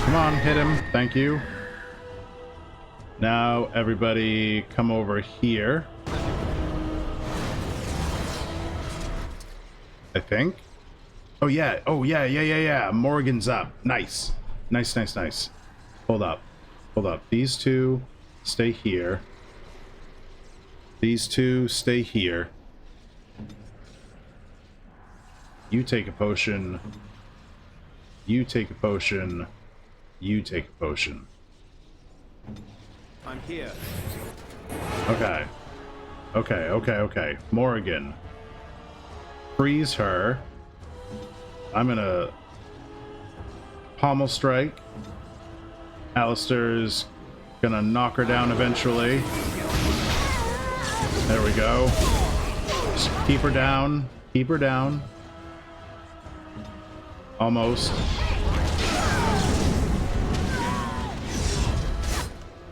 Come on, hit him. Thank you. Now, everybody come over here. I think. Oh, yeah. Oh, yeah. Morgan's up. Nice. Nice. Hold up. These two stay here. These two stay here. You take a potion. You take a potion. You take a potion. I'm here. Okay. Morgan. Freeze her. I'm gonna pommel strike. Alistair's gonna knock her down eventually. There we go. Just keep her down. Keep her down. Almost.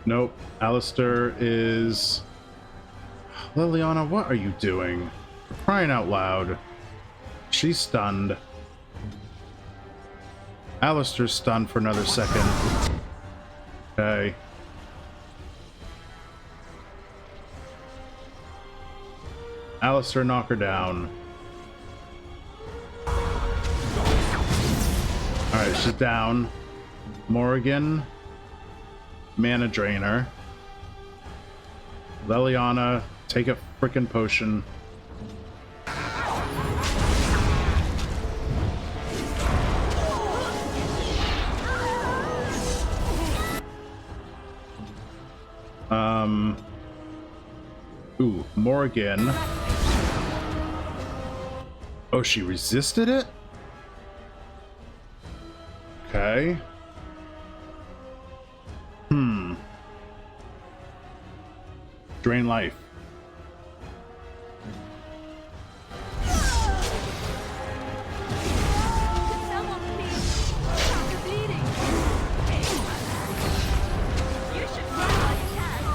Nope. Alistair is... Liliana, what are you doing? For crying out loud. She's stunned. Alistair's stunned for another second. Okay. Alistair, knock her down. Alright, she's down. Morgan. Mana drainer. Liliana, take a frickin' potion. Ooh, Morgan. Oh, she resisted it? Okay. Drain life.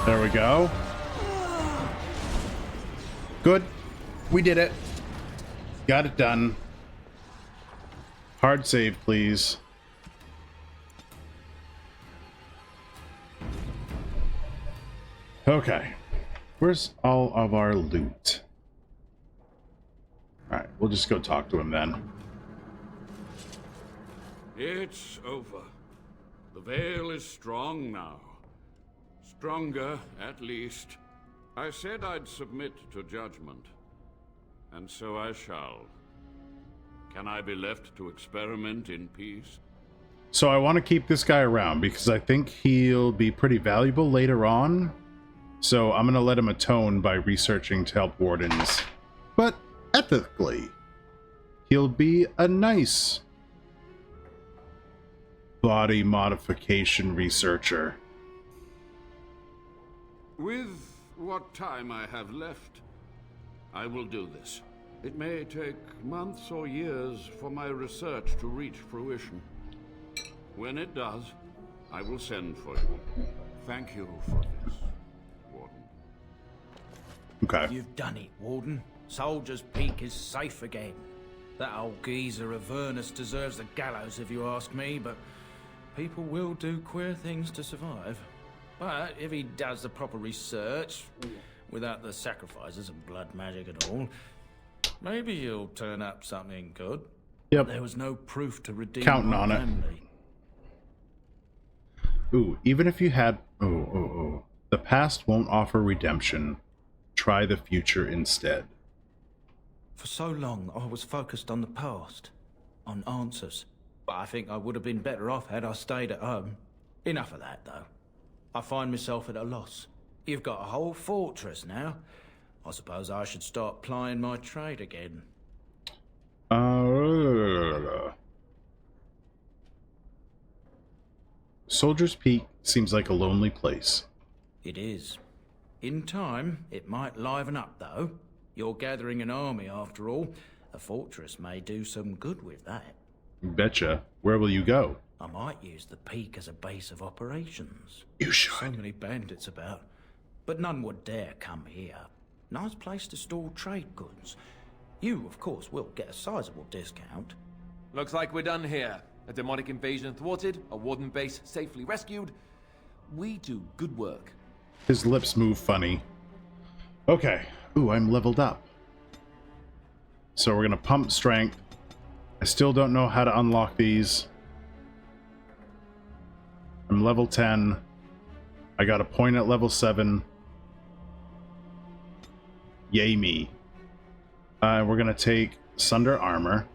There we go. Good. We did it. Got it done. Hard save, please. Okay. Where's all of our loot? Alright, we'll just go talk to him then. It's over. The veil is strong now. Stronger, at least. I said I'd submit to judgment. And so I shall. Can I be left to experiment in peace? So I want to keep this guy around because I think he'll be pretty valuable later on. So I'm going to let him atone by researching to help wardens. But ethically, he'll be a nice body modification researcher. With what time I have left, I will do this. It may take months or years for my research to reach fruition. When it does, I will send for you. Thank you for this, Warden. Okay. You've done it, Warden. Soldier's Peak is safe again. That old geezer Avernus deserves the gallows if you ask me, but people will do queer things to survive. But if he does the proper research, without the sacrifices and blood magic and all, maybe he'll turn up something good. Yep. There was no proof to redeem Counting on family. it. Ooh, even if you had... Oh. The past won't offer redemption. Try the future instead. For so long, I was focused on the past, on answers. But I think I would have been better off had I stayed at home. Enough of that, though. I find myself at a loss. You've got a whole fortress now. I suppose I should start plying my trade again. Soldier's Peak seems like a lonely place. It is. In time, it might liven up, though. You're gathering an army, after all. A fortress may do some good with that. Betcha. Where will you go? I might use the peak as a base of operations. You should. So many bandits about. But none would dare come here. Nice place to store trade goods. You, of course, will get a sizable discount. Looks like we're done here. A demonic invasion thwarted, a warden base safely rescued. We do good work. His lips move funny. Okay. Ooh, I'm leveled up. So we're gonna pump strength. I still don't know how to unlock these. I'm level 10. I got a point at level 7. Yay me. We're gonna take Sunder Armor.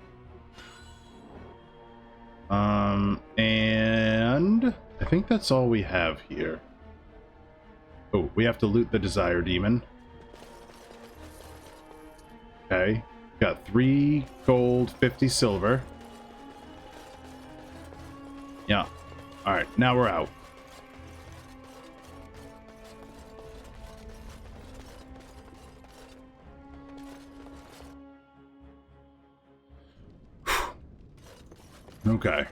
And I think that's all we have here. Oh, we have to loot the Desire Demon. Okay. Got 3 gold, 50 silver. Yeah. Alright, now we're out. Okay.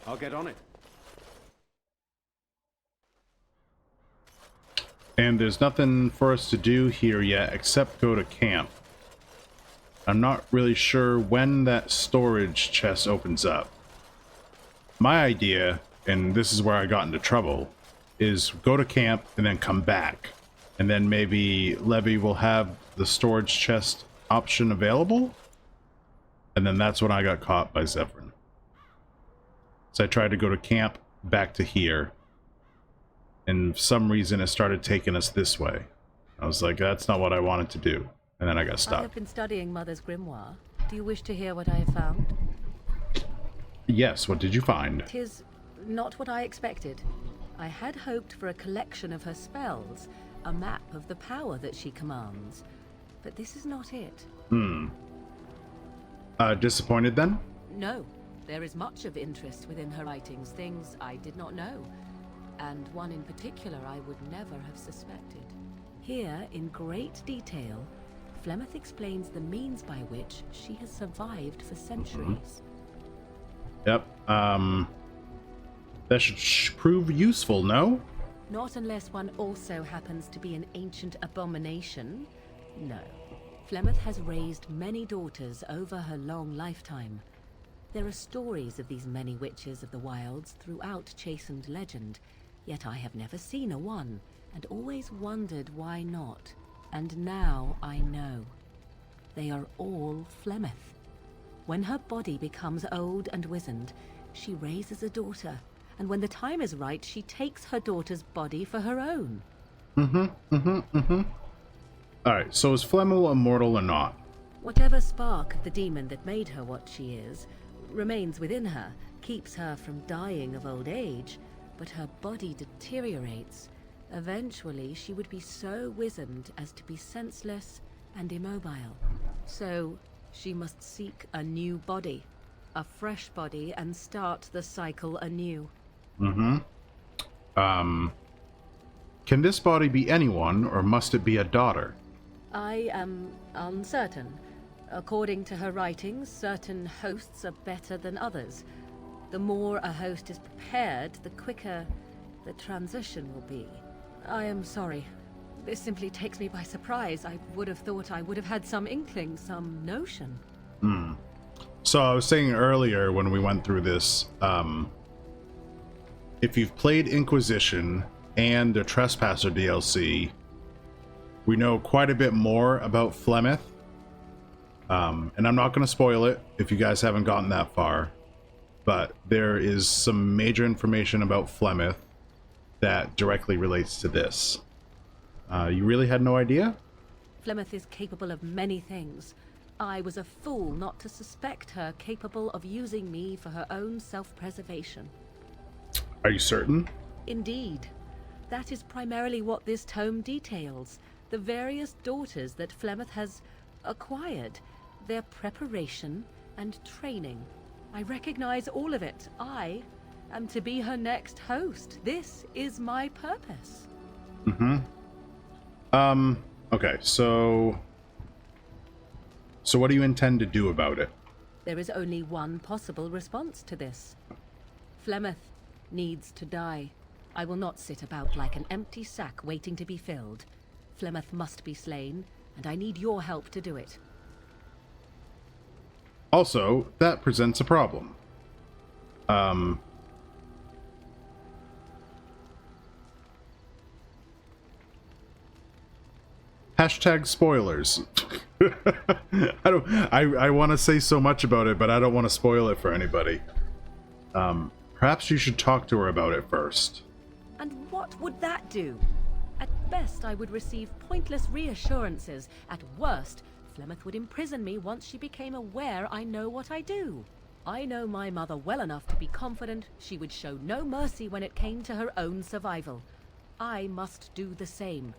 I'll get on it. And there's nothing for us to do here yet except go to camp. I'm not really sure when that storage chest opens up. My idea, and this is where I got into trouble, is go to camp and then come back. And then maybe Levy will have the storage chest option available. And then that's when I got caught by Zevran. So I tried to go to camp back to here. And for some reason it started taking us this way. I was like, that's not what I wanted to do. And then I got stuck. I have been studying Mother's grimoire. Do you wish to hear what I have found? Yes, what did you find? 'Tis not what I expected. I had hoped for a collection of her spells, a map of the power that she commands. But this is not it. Disappointed then? No, there is much of interest within her writings, things I did not know. And one in particular I would never have suspected. Here, in great detail, Flemeth explains the means by which she has survived for centuries. Yep, that should prove useful, no? Not unless one also happens to be an ancient abomination. No. Flemeth has raised many daughters over her long lifetime. There are stories of these many witches of the wilds throughout chastened legend, yet I have never seen a one, and always wondered why not. And now I know. They are all Flemeth. When her body becomes old and wizened, she raises a daughter, and when the time is right, she takes her daughter's body for her own. Alright, so is Flemel immortal or not? Whatever spark of the demon that made her what she is remains within her, keeps her from dying of old age, but her body deteriorates. Eventually, she would be so wizened as to be senseless and immobile. So, she must seek a new body, a fresh body, and start the cycle anew. Can this body be anyone, or must it be a daughter? I am uncertain. According to her writings, certain hosts are better than others. The more a host is prepared, the quicker the transition will be. I am sorry. This simply takes me by surprise. I would have thought I would have had some inkling, some notion. So I was saying earlier when we went through this, if you've played Inquisition and the Trespasser DLC, we know quite a bit more about Flemeth. And I'm not going to spoil it if you guys haven't gotten that far, but there is some major information about Flemeth that directly relates to this. You really had no idea? Flemeth is capable of many things. I was a fool not to suspect her capable of using me for her own self-preservation. Are you certain? Indeed. That is primarily what this tome details. The various daughters that Flemeth has acquired, their preparation and training. I recognize all of it. I am to be her next host. This is my purpose. Okay, so what do you intend to do about it? There is only one possible response to this. Flemeth needs to die. I will not sit about like an empty sack waiting to be filled. Flemeth must be slain, and I need your help to do it. Also, that presents a problem. Hashtag spoilers. I want to say so much about it, but I don't want to spoil it for anybody. Perhaps you should talk to her about it first. And what would that do? At best, I would receive pointless reassurances. At worst, Flemeth would imprison me once she became aware I know what I do. I know my mother well enough to be confident she would show no mercy when it came to her own survival. I must do the same.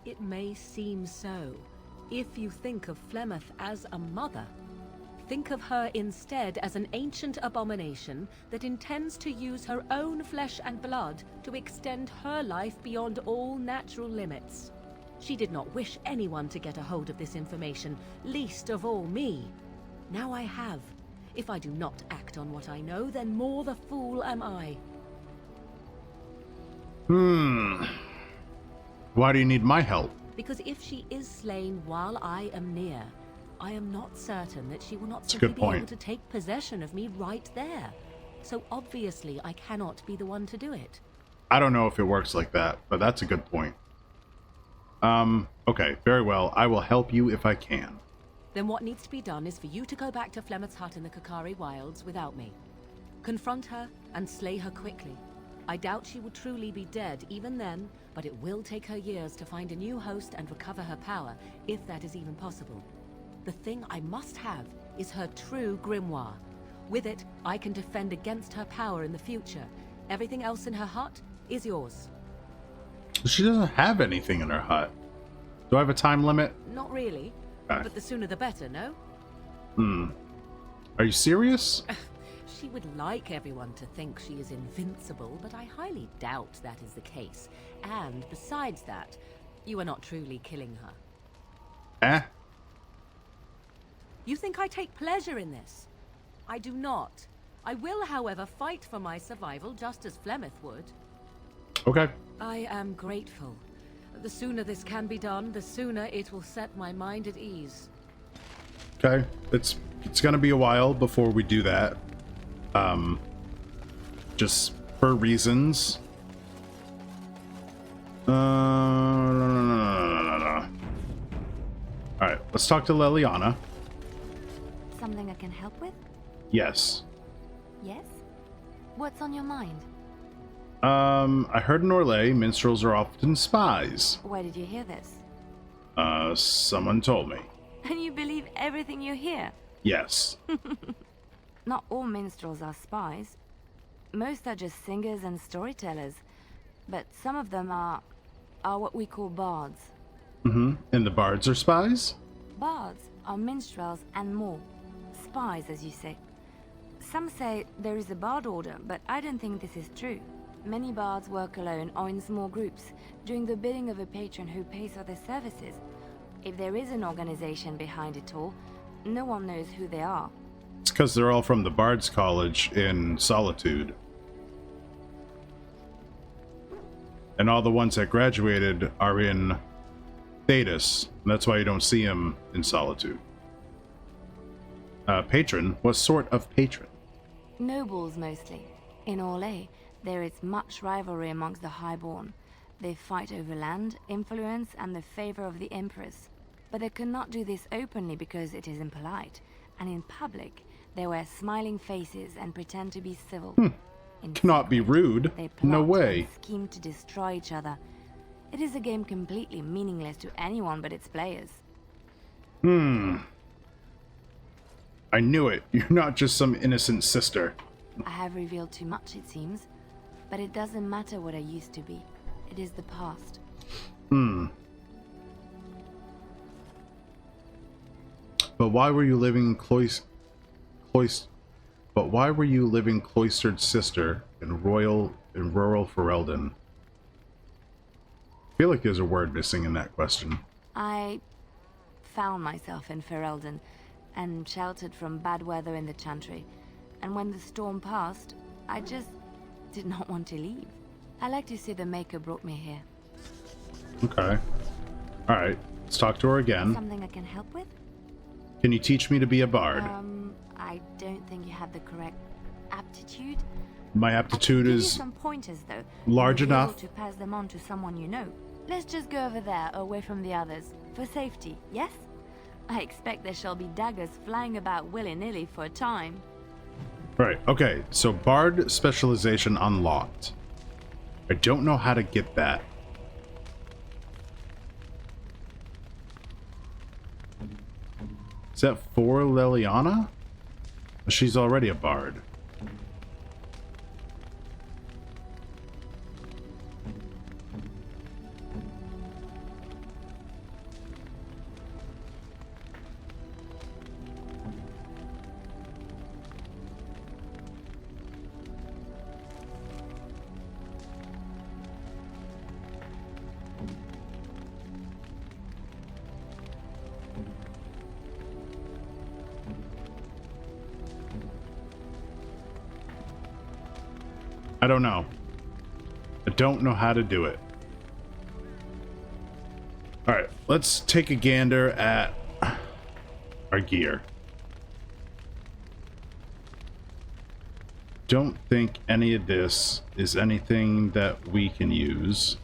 It may seem so. If you think of Flemeth as a mother, think of her instead as an ancient abomination that intends to use her own flesh and blood to extend her life beyond all natural limits. She did not wish anyone to get a hold of this information, least of all me. Now I have. If I do not act on what I know, then more the fool am I. Why do you need my help? Because if she is slain while I am near, I am not certain that she will not That's a simply good be point. able to take possession of me right there. So obviously I cannot be the one to do it. I don't know if it works like that, but that's a good point. Okay, very well. I will help you if I can. Then what needs to be done is for you to go back to Flemeth's hut in the Kakari Wilds without me. Confront her and slay her quickly. I doubt she will truly be dead even then, but it will take her years to find a new host and recover her power, if that is even possible. The thing I must have is her true grimoire. With it, I can defend against her power in the future. Everything else in her hut is yours. She doesn't have anything in her hut. Do I have a time limit? Not really, Okay. but the sooner the better, no? Are you serious? She would like everyone to think she is invincible, but I highly doubt that is the case. And besides that, you are not truly killing her. You think I take pleasure in this? I do not. I will, however, fight for my survival just as Flemeth would. Okay. I am grateful. The sooner this can be done, the sooner it will set my mind at ease. Okay. It's gonna be a while before we do that. Just for reasons. Alright, let's talk to Leliana. Something I can help with? Yes. Yes? What's on your mind? I heard in Orlais, minstrels are often spies. Where did you hear this? Someone told me. And you believe everything you hear? Yes. Not all minstrels are spies. Most are just singers and storytellers. But some of them are what we call bards. And the bards are spies? Bards are minstrels and more. Spies, as you say. Some say there is a bard order, but I don't think this is true. Many bards work alone or in small groups, doing the bidding of a patron who pays for their services. If there is an organization behind it all, no one knows who they are. It's because they're all from the Bards College in Solitude. And all the ones that graduated are in Thetis. And that's why you don't see them in Solitude. Patron? What sort of patron? Nobles, mostly. In Orlais, there is much rivalry amongst the highborn. They fight over land, influence, and the favor of the Empress. But they cannot do this openly because it is impolite. And in public, they wear smiling faces and pretend to be civil. In Cannot be secret, rude. they No plot way. and scheme to destroy each other. It is a game completely meaningless to anyone but its players. I knew it. You're not just some innocent sister. I have revealed too much, it seems. But it doesn't matter what I used to be. It is the past. But why were you living But why were you living cloistered sister in rural Ferelden? I feel like there's a word missing in that question. I found myself in Ferelden and sheltered from bad weather in the Chantry. And when the storm passed, I just did not want to leave. I like to say the Maker brought me here. Okay. Alright, let's talk to her again. Something I can help with? Can you teach me to be a bard? I don't think you have the correct aptitude. My I aptitude can give you is some pointers, though. large You'll be able enough. to pass them on to someone you know. Let's just go over there, away from the others, for safety, yes? I expect there shall be daggers flying about willy-nilly for a time. Right, okay, so bard specialization unlocked. I don't know how to get that. Is that for Liliana? She's already a bard. I don't know. I don't know how to do it. Alright, let's take a gander at our gear. Don't think any of this is anything that we can use.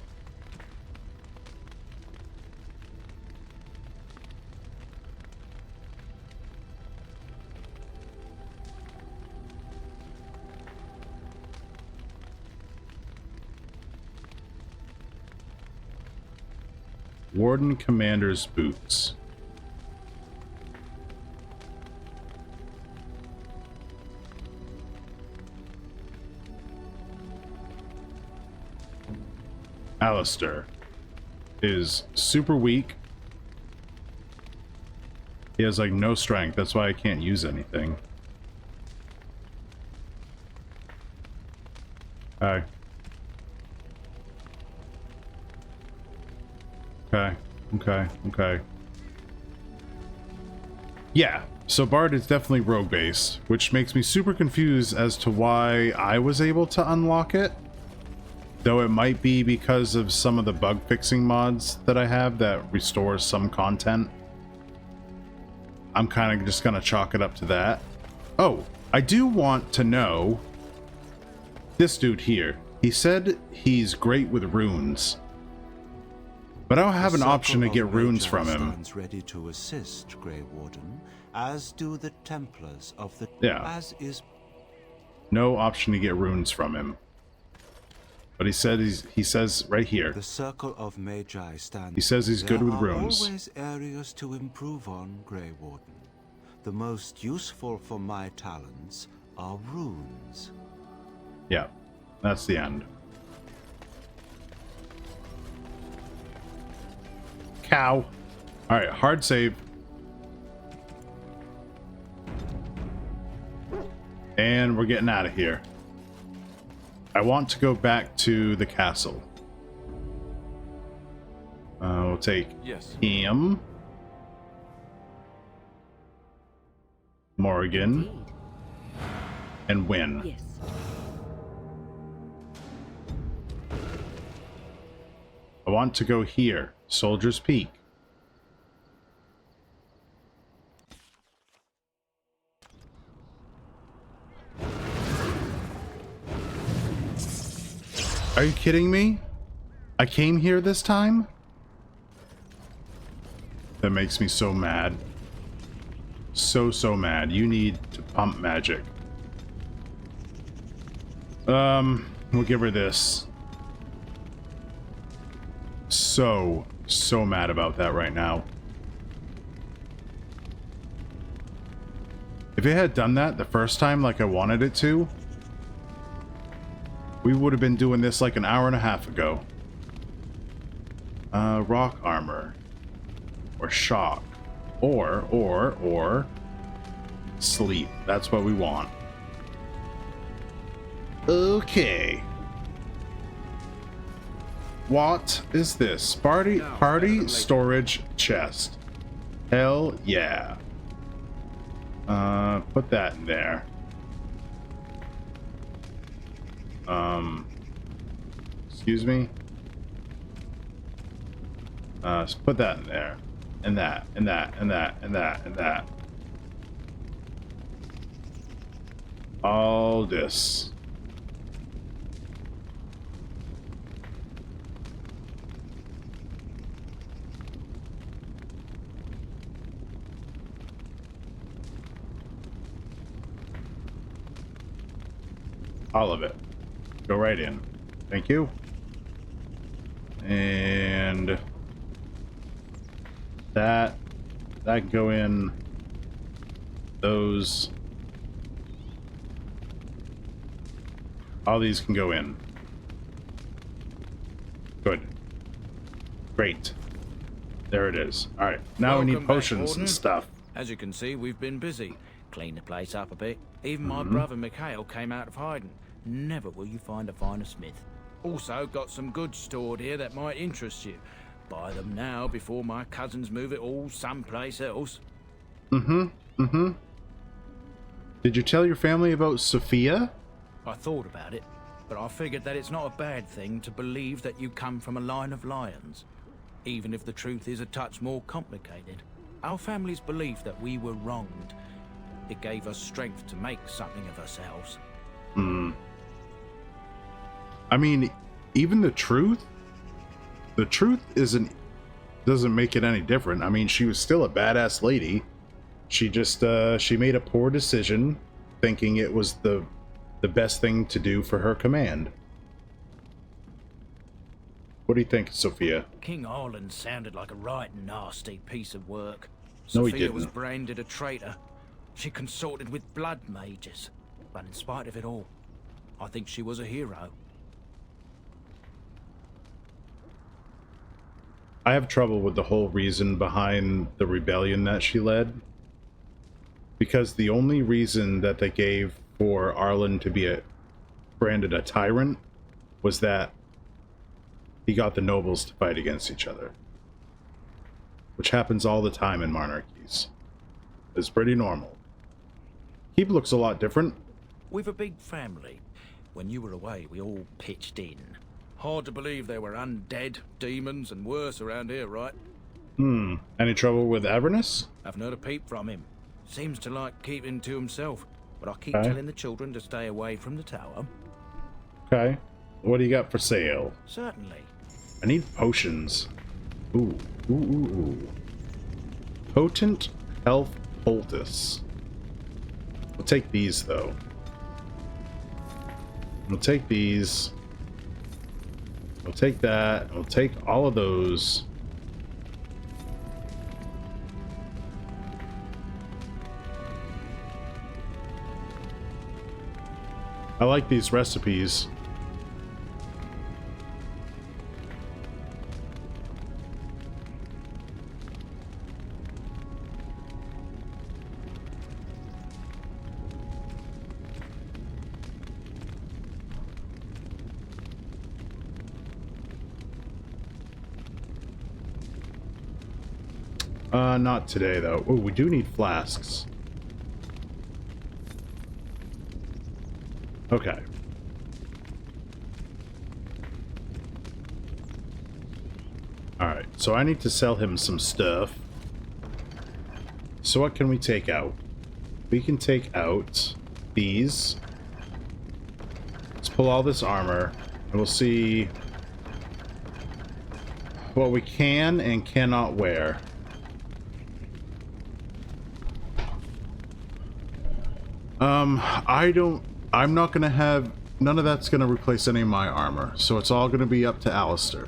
Warden Commander's boots. Alistair is super weak. He has like no strength. That's why I can't use anything. Okay. Okay. Yeah, so Bard is definitely rogue-based, which makes me super confused as to why I was able to unlock it. Though it might be because of some of the bug-fixing mods that I have that restore some content. I'm kind of just going to chalk it up to that. Oh, I do want to know this dude here. He said he's great with runes. But I don't have an option to get runes from him. Stands ready to assist, Grey Warden, as do the Templars of the... Yeah. As is... No option to get runes from him. But he says right here. The Circle of Magi stands... He says he's good with runes. There are always areas to improve on, Grey Warden. The most useful for my talents are runes. Yeah, that's the end. Cow. Alright, hard save. And we're getting out of here. I want to go back to the castle. We'll take him. Morgan. Indeed. And win. Yes. I want to go here. Soldier's Peak. Are you kidding me? I came here this time? That makes me so mad. So mad. You need to pump magic. We'll give her this. So mad about that right now. If it had done that the first time like I wanted it to, we would have been doing this like an hour and a half ago. Rock armor. Or shock. Or sleep. That's what we want. Okay. What is this? Party storage chest. Hell yeah. Put that in there. Excuse me. Let's put that in there. And that, and that, and that, and that, and that. All this. All of it. Go right in. Thank you. And that can go in. Those. All these can go in. Good. Great. There it is. All right. Now we need Welcome back, potions Warden. and stuff. As you can see, we've been busy. Cleaned the place up a bit. Even my brother Mikhail came out of hiding. Never will you find a finer smith. Also, got some goods stored here that might interest you. Buy them now before my cousins move it all someplace else. Did you tell your family about Sophia? I thought about it, but I figured that it's not a bad thing to believe that you come from a line of lions. Even if the truth is a touch more complicated. Our family's belief that we were wronged. It gave us strength to make something of ourselves. I mean, even the truth doesn't make it any different. I mean, she was still a badass lady. She just she made a poor decision, thinking it was the best thing to do for her command. What do you think, Sophia? King Arlen sounded like a right nasty piece of work. No, he Sophia was didn't. branded a traitor. She consorted with blood mages. But in spite of it all, I think she was a hero. I have trouble with the whole reason behind the rebellion that she led. Because the only reason that they gave for Arlen to be branded a tyrant was that he got the nobles to fight against each other. Which happens all the time in monarchies. It's pretty normal. Keep looks a lot different. We've a big family. When you were away, we all pitched in. Hard to believe there were undead, demons, and worse around here, right? Any trouble with Avernus? I've not a peep from him. Seems to like keeping to himself. But I keep Okay. telling the children to stay away from the tower. Okay. What do you got for sale? Certainly. I need potions. Ooh. Potent health poultice. We'll take these, though. We'll take these. We'll take that. We'll take all of those. I like these recipes. Not today, though. Oh, we do need flasks. Okay. Alright, so I need to sell him some stuff. So what can we take out? We can take out these. Let's pull all this armor, and we'll see what we can and cannot wear. I'm not gonna have, none of that's gonna replace any of my armor, so it's all gonna be up to Alistair.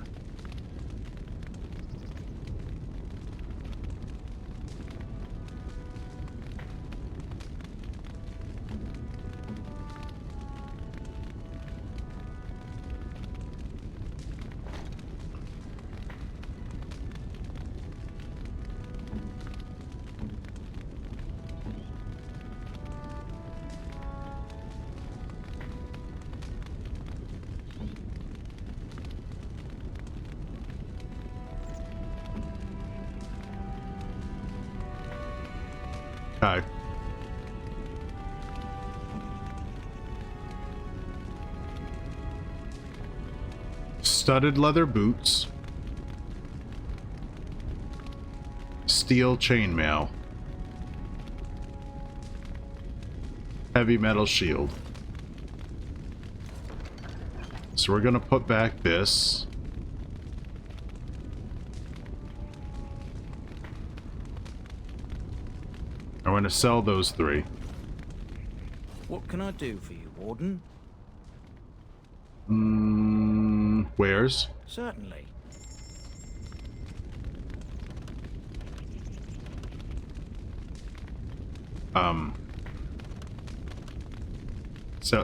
Okay. Studded leather boots. Steel chainmail. Heavy metal shield. So we're gonna put back this. I'm gonna sell those 3. What can I do for you, Warden? Wares? Certainly.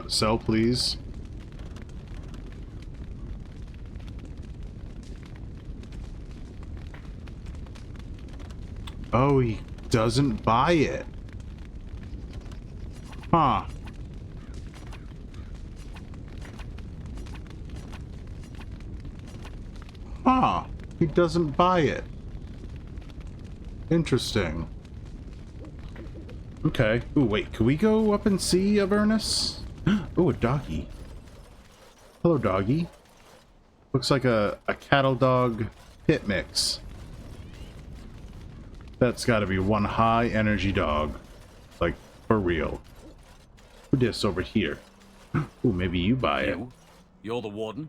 Sell please. Oh, he doesn't buy it. Huh. Huh. He doesn't buy it. Interesting. Okay. Ooh, wait. Can we go up and see Avernus? Oh, a doggy. Hello, doggy. Looks like a cattle dog pit mix. That's got to be one high energy dog. Like, for real. Who this over here? Ooh, maybe you buy it. You're the Warden?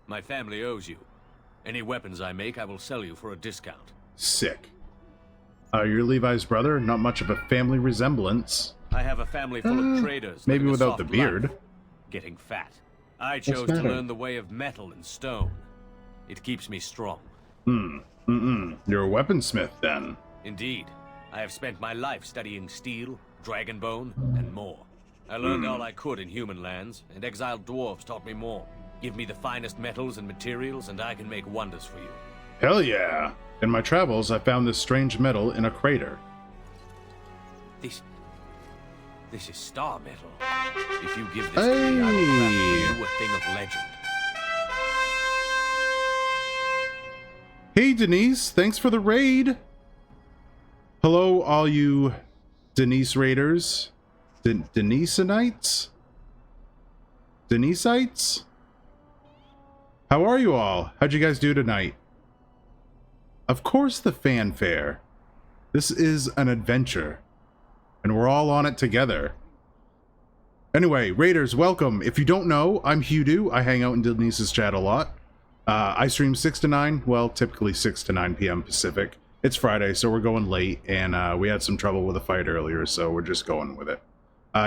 My family owes you. Any weapons I make, I will sell you for a discount. Sick. You're Levi's brother? Not much of a family resemblance. I have a family full of traders. Maybe living a without the soft beard. life, getting fat. I chose to learn the way of metal and stone. It keeps me strong. You're a weaponsmith, then. Indeed. I have spent my life studying steel, dragonbone, and more. I learned all I could in human lands, and exiled dwarves taught me more. Give me the finest metals and materials, and I can make wonders for you. Hell yeah! In my travels, I found this strange metal in a crater. This is star metal. If you give this to me, I will craft for you a thing of legend. Hey, Denise! Thanks for the raid! Hello, all you Denise raiders. Deniseites? Deniseites? How are you all? How'd you guys do tonight? Of course the fanfare. This is an adventure. And we're all on it together. Anyway, raiders, welcome. If you don't know, I'm Hughdoo. I hang out in Denise's chat a lot. I stream 6 to 9. Well, typically 6 to 9 p.m. Pacific. It's Friday, so we're going late. And we had some trouble with a fight earlier, so we're just going with it.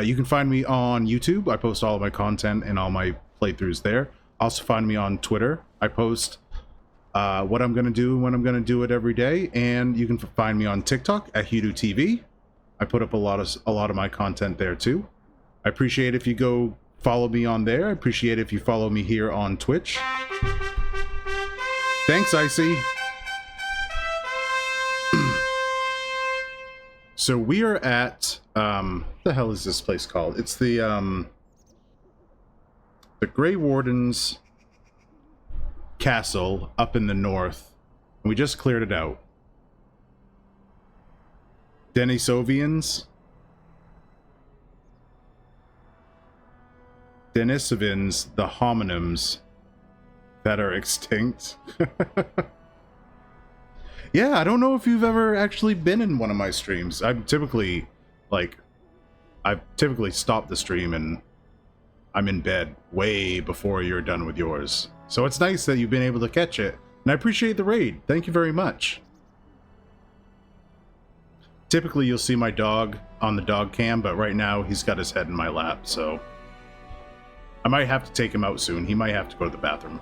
You can find me on YouTube. I post all of my content and all my playthroughs there. Also find me on Twitter. I post what I'm going to do when I'm going to do it every day. And you can find me on TikTok at Hughdoo TV. I put up a lot of my content there too. I appreciate if you go follow me on there. I appreciate if you follow me here on Twitch. Thanks, Icy. So we are at what the hell is this place called? It's the Grey Warden's castle up in the north. We just cleared it out. Denisovians? Denisovans, the homonyms that are extinct. Yeah, I don't know if you've ever actually been in one of my streams. I've typically stopped the stream and I'm in bed way before you're done with yours. So it's nice that you've been able to catch it. And I appreciate the raid. Thank you very much. Typically you'll see my dog on the dog cam, but right now he's got his head in my lap, so I might have to take him out soon. He might have to go to the bathroom.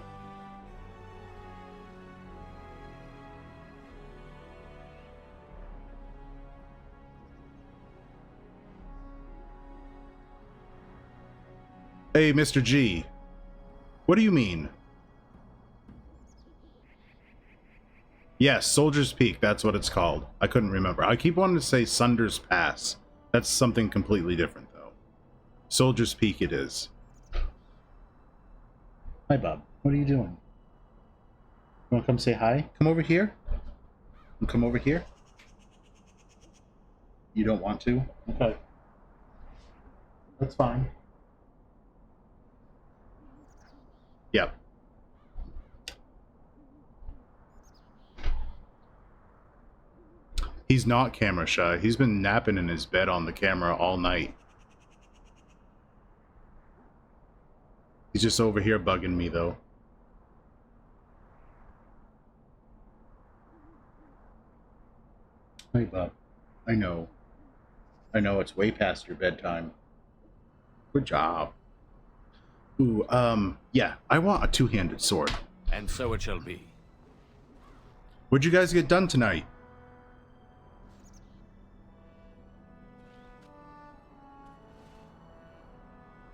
Hey, Mr. G. What do you mean? Yes, Soldier's Peak, that's what it's called. I couldn't remember. I keep wanting to say Sunder's Pass. That's something completely different, though. Soldier's Peak it is. Hi, Bob. What are you doing? You want to come say hi? Come over here. Come over here. You don't want to? Okay. That's fine. Yep. He's not camera shy. He's been napping in his bed on the camera all night. He's just over here bugging me, though. Hey, Bob. I know. I know, it's way past your bedtime. Good job. Ooh, yeah, I want a two-handed sword. And so it shall be. What'd you guys get done tonight?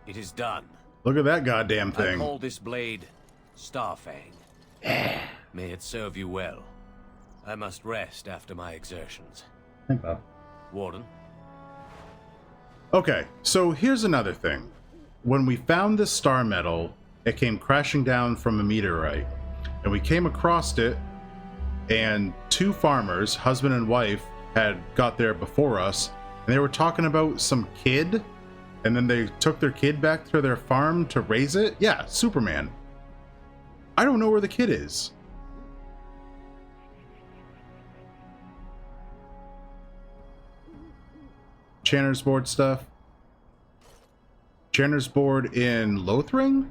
It is done. Look at that goddamn I thing. call this blade Starfang. May it serve you well. I must rest after my exertions. Hey, Bob. Warden? Okay, so here's another thing. When we found this star medal, it came crashing down from a meteorite. And we came across it, and two farmers, husband and wife, had got there before us, and they were talking about some kid, and then they took their kid back to their farm to raise it? Yeah, Superman. I don't know where the kid is. Channer's board stuff. Channer's board in Lothring?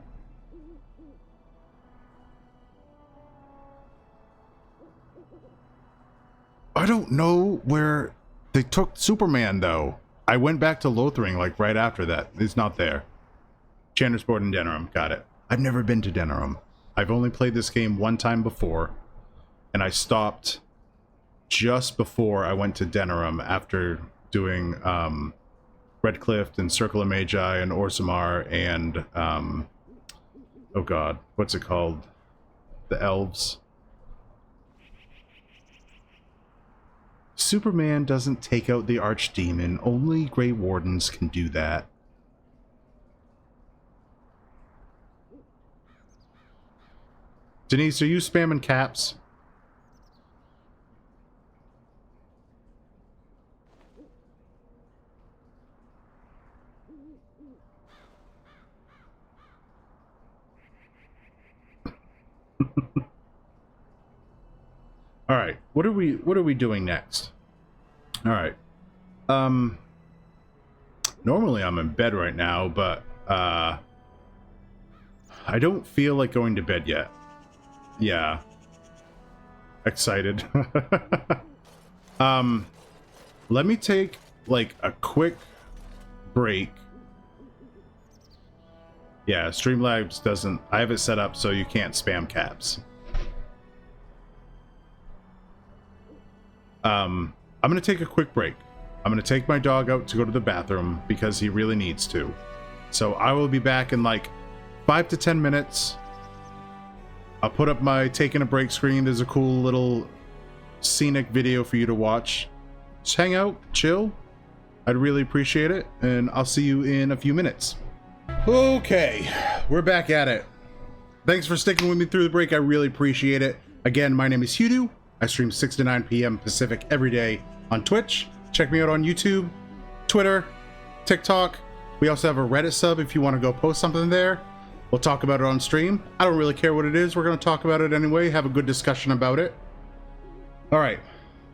I don't know where they took Superman, though. I went back to Lothring, like, right after that. It's not there. Channer's board in Denerim. Got it. I've never been to Denerim. I've only played this game one time before, and I stopped just before I went to Denerim after doing Redcliffe and Circle of Magi and Orzammar and oh god, what's it called? The Elves. Superman doesn't take out the Archdemon. Only Grey Wardens can do that. Denise, are you spamming caps? All right, what are we doing next? All right. Normally I'm in bed right now, but I don't feel like going to bed yet. Yeah. Excited. Let me take like a quick break. Yeah, Streamlabs doesn't, I have it set up so you can't spam caps. I'm gonna take a quick break. I'm gonna take my dog out to go to the bathroom because he really needs to. So I will be back in like 5 to 10 minutes. I'll put up my taking a break screen. There's a cool little scenic video for you to watch. Just hang out, chill. I'd really appreciate it, and I'll see you in a few minutes. Okay, we're back at it. Thanks for sticking with me through the break. I really appreciate it. Again, my name is Hughdoo. I stream 6 to 9 p.m. Pacific every day on Twitch. Check me out on YouTube, Twitter, TikTok. We also have a Reddit sub if you want to go post something there. We'll talk about it on stream. I don't really care what it is. We're going to talk about it anyway, have a good discussion about it. All right.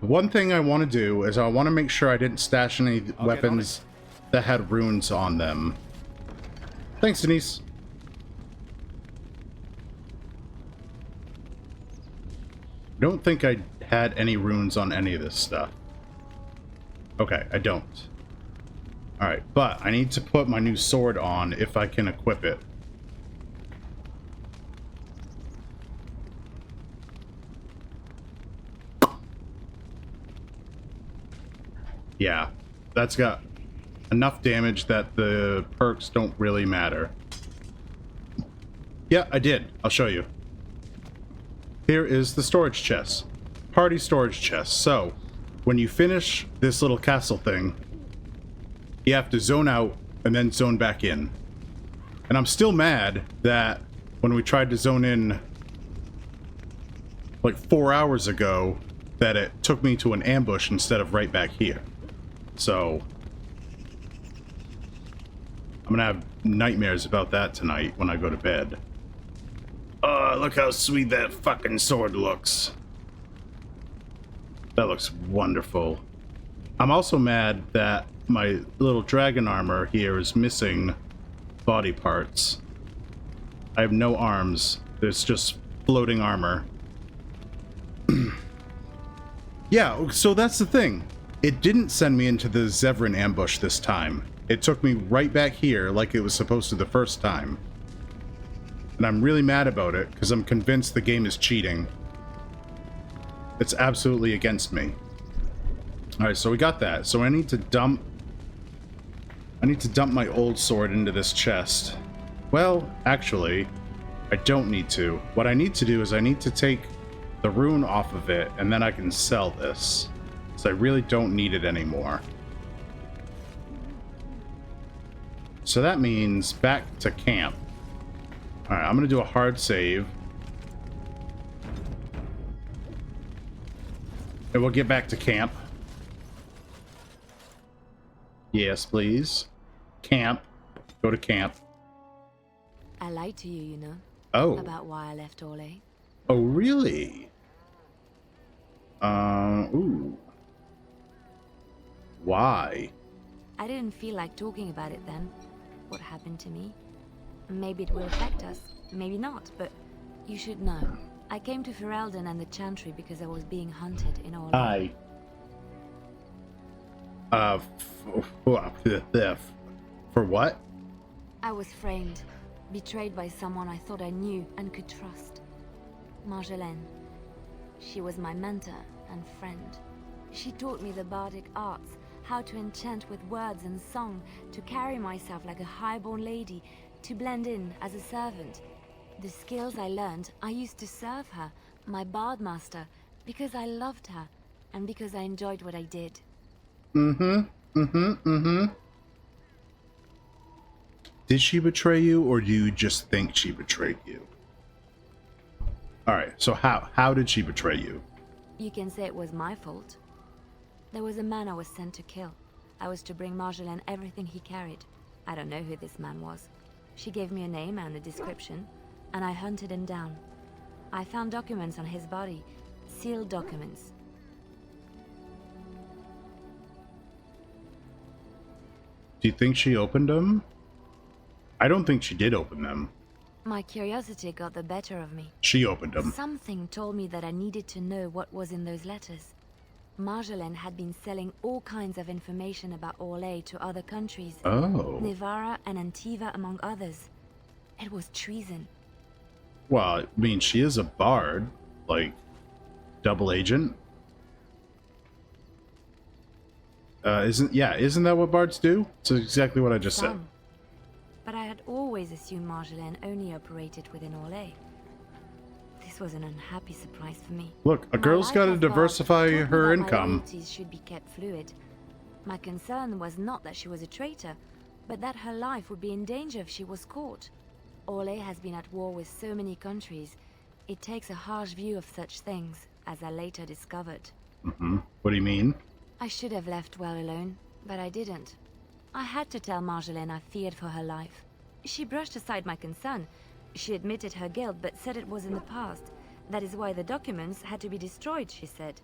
One thing I want to do is I want to make sure I didn't stash any weapons that had runes on them. Thanks, Denise. I don't think I had any runes on any of this stuff. Okay, I don't. Alright, but I need to put my new sword on if I can equip it. Yeah, that's got enough damage that the perks don't really matter. Yeah, I did. I'll show you. Here is the storage chest. Party storage chest. So, when you finish this little castle thing, you have to zone out and then zone back in. And I'm still mad that when we tried to zone in like 4 hours ago, that it took me to an ambush instead of right back here. So, I'm gonna have nightmares about that tonight when I go to bed. Oh, look how sweet that fucking sword looks. That looks wonderful. I'm also mad that my little dragon armor here is missing body parts. I have no arms. There's just floating armor. Yeah, so that's the thing. It didn't send me into the Zevran ambush this time. It took me right back here like it was supposed to the first time. And I'm really mad about it because I'm convinced the game is cheating. It's absolutely against me. Alright, so we got that. So I need to dump my old sword into this chest. Well, actually, I don't need to. What I need to do is I need to take the rune off of it, and then I can sell this. So I really don't need it anymore. So that means back to camp. Alright, I'm gonna do a hard save. And we'll get back to camp. Yes, please. Camp. Go to camp. I lied to you, you know. Oh. About why I left Orlais. Oh, really? Ooh. Why? I didn't feel like talking about it then. What happened to me? Maybe it will affect us, maybe not, but you should know. I came to Ferelden and the Chantry because I was being hunted in Orlais. For what? I was framed, betrayed by someone I thought I knew and could trust. Marjolaine. She was my mentor and friend. She taught me the bardic arts, how to enchant with words and song, to carry myself like a highborn lady, to blend in as a servant. The skills I learned, I used to serve her, my bard master, because I loved her, and because I enjoyed what I did. Did she betray you, or do you just think she betrayed you? Alright, so how did she betray you? You can say it was my fault. There was a man I was sent to kill. I was to bring Marjolaine everything he carried. I don't know who this man was. She gave me a name and a description, and I hunted him down. I found documents on his body, sealed documents. Do you think she opened them? I don't think she did open them. My curiosity got the better of me. She opened them. Something told me that I needed to know what was in those letters. Marjolaine had been selling all kinds of information about Orlais to other countries. Oh. Nevarra and Antiva among others. It was treason. Well, I mean, she is a bard. Like, double agent. Isn't that what bards do? It's exactly what I just said. But I had always assumed Marjolaine only operated within Orlais. This was an unhappy surprise for me. Look, a girl's got to diversify her income. My loyalties should be kept fluid. My concern was not that she was a traitor, but that her life would be in danger if she was caught. Orlais has been at war with so many countries. It takes a harsh view of such things, as I later discovered. What do you mean? I should have left well alone, but I didn't. I had to tell Marjolaine I feared for her life. She brushed aside my concern. She admitted her guilt, but said it was in the past. That is why the documents had to be destroyed, she said.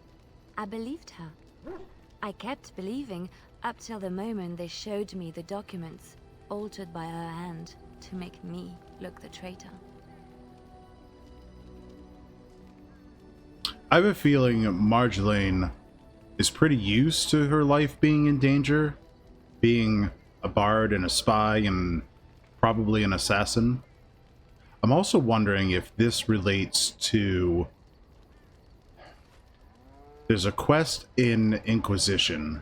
I believed her. I kept believing up till the moment they showed me the documents, altered by her hand, to make me look the traitor. I have a feeling Marjolaine is pretty used to her life being in danger, being a bard and a spy and probably an assassin. I'm also wondering if this relates to... There's a quest in Inquisition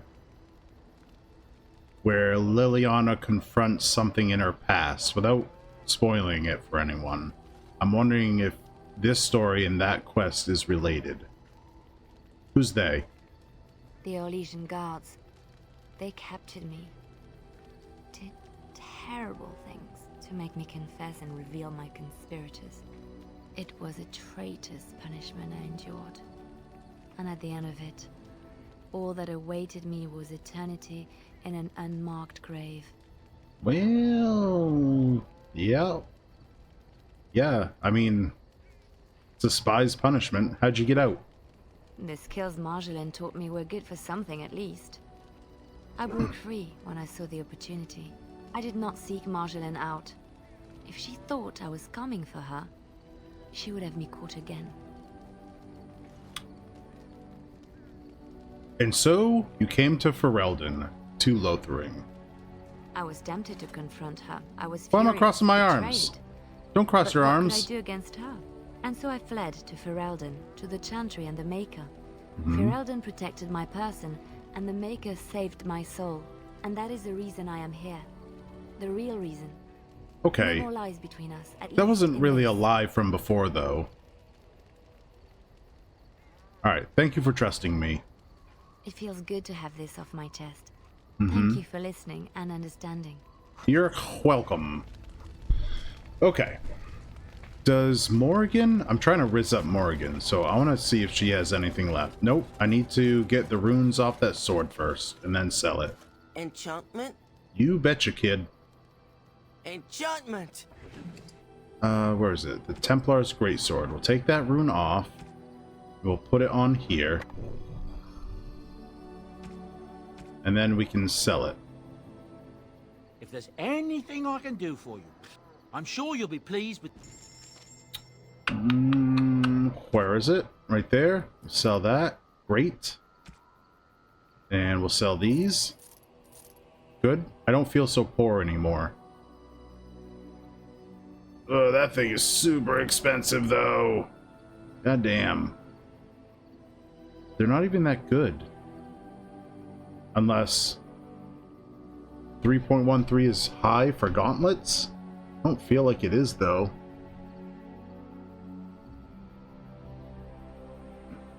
where Liliana confronts something in her past without spoiling it for anyone. I'm wondering if this story and that quest is related. Who's they? The Orlesian guards. They captured me. Did terrible things to make me confess and reveal my conspirators. It was a traitor's punishment I endured. And at the end of it, all that awaited me was eternity in an unmarked grave. Well, yeah. Yeah, I mean, it's a spy's punishment. How'd you get out? The skills Marjolaine taught me were good for something at least. I broke free when I saw the opportunity. I did not seek Marjolaine out. If she thought I was coming for her, she would have me caught again. And so, you came to Ferelden, to Lothering. I was tempted to confront her. I was Why am I furious, crossing my betrayed. arms? Don't cross But your what arms. could I do against her? And so I fled to Ferelden, to the Chantry and the Maker. Mm-hmm. Ferelden protected my person, and the Maker saved my soul. And that is the reason I am here. The real reason. Okay. No more lies between us, at That least wasn't in really a this. lie from before, though. Alright, thank you for trusting me. It feels good to have this off my chest. Mm-hmm. Thank you for listening and understanding. You're welcome. Okay. Does Morrigan... I'm trying to rizz up Morrigan, so I want to see if she has anything left. Nope, I need to get the runes off that sword first, and then sell it. Enchantment? You betcha, kid. Enchantment! Where is it? The Templar's Greatsword. We'll take that rune off. We'll put it on here. And then we can sell it. If there's anything I can do for you, I'm sure you'll be pleased with... Where is it? Right there. We'll sell that. Great. And we'll sell these. Good. I don't feel so poor anymore. Oh, that thing is super expensive, though. God damn. They're not even that good. Unless 3.13 is high for gauntlets? I don't feel like it is, though.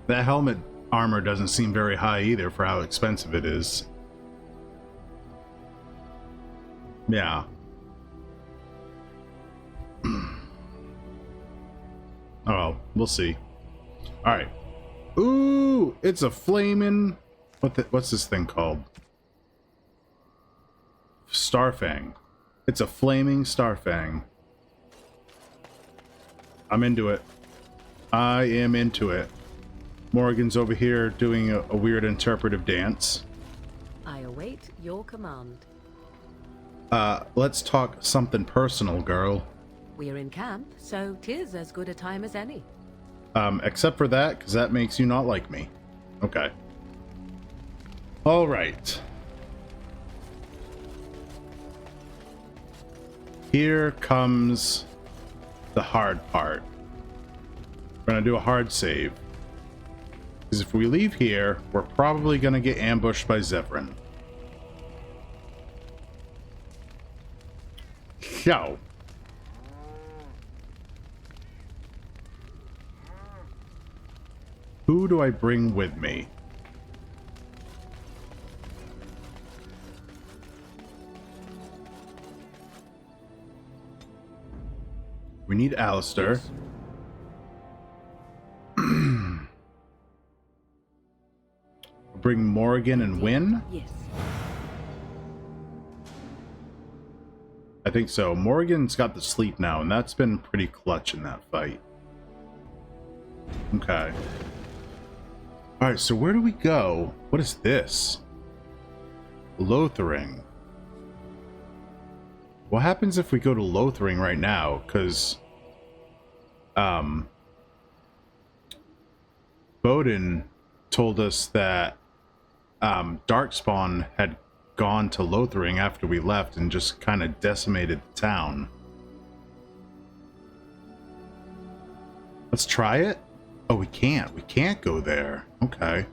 That helmet armor doesn't seem very high either for how expensive it is. Yeah. Oh, well, we'll see. Alright. Ooh, it's a flaming... What's this thing called? Starfang. It's a flaming Starfang. I'm into it. I am into it. Morrigan's over here doing a weird interpretive dance. I await your command. Let's talk something personal, girl. We're in camp, so 'tis as good a time as any. Except for that, because that makes you not like me. Okay. All right. Here comes the hard part. We're gonna do a hard save. Because if we leave here, we're probably gonna get ambushed by Zevran. So. Who do I bring with me? We need Alistair. Yes. Bring Morrigan and Wynn? Yes. I think so. Morrigan's got the sleep now, and that's been pretty clutch in that fight. Okay. Alright, so where do we go? What is this? Lothering. What happens if we go to Lothering right now? Because, Bowden told us that, Darkspawn had gone to Lothering after we left and just kind of decimated the town. Let's try it? Oh, we can't. We can't go there. Okay.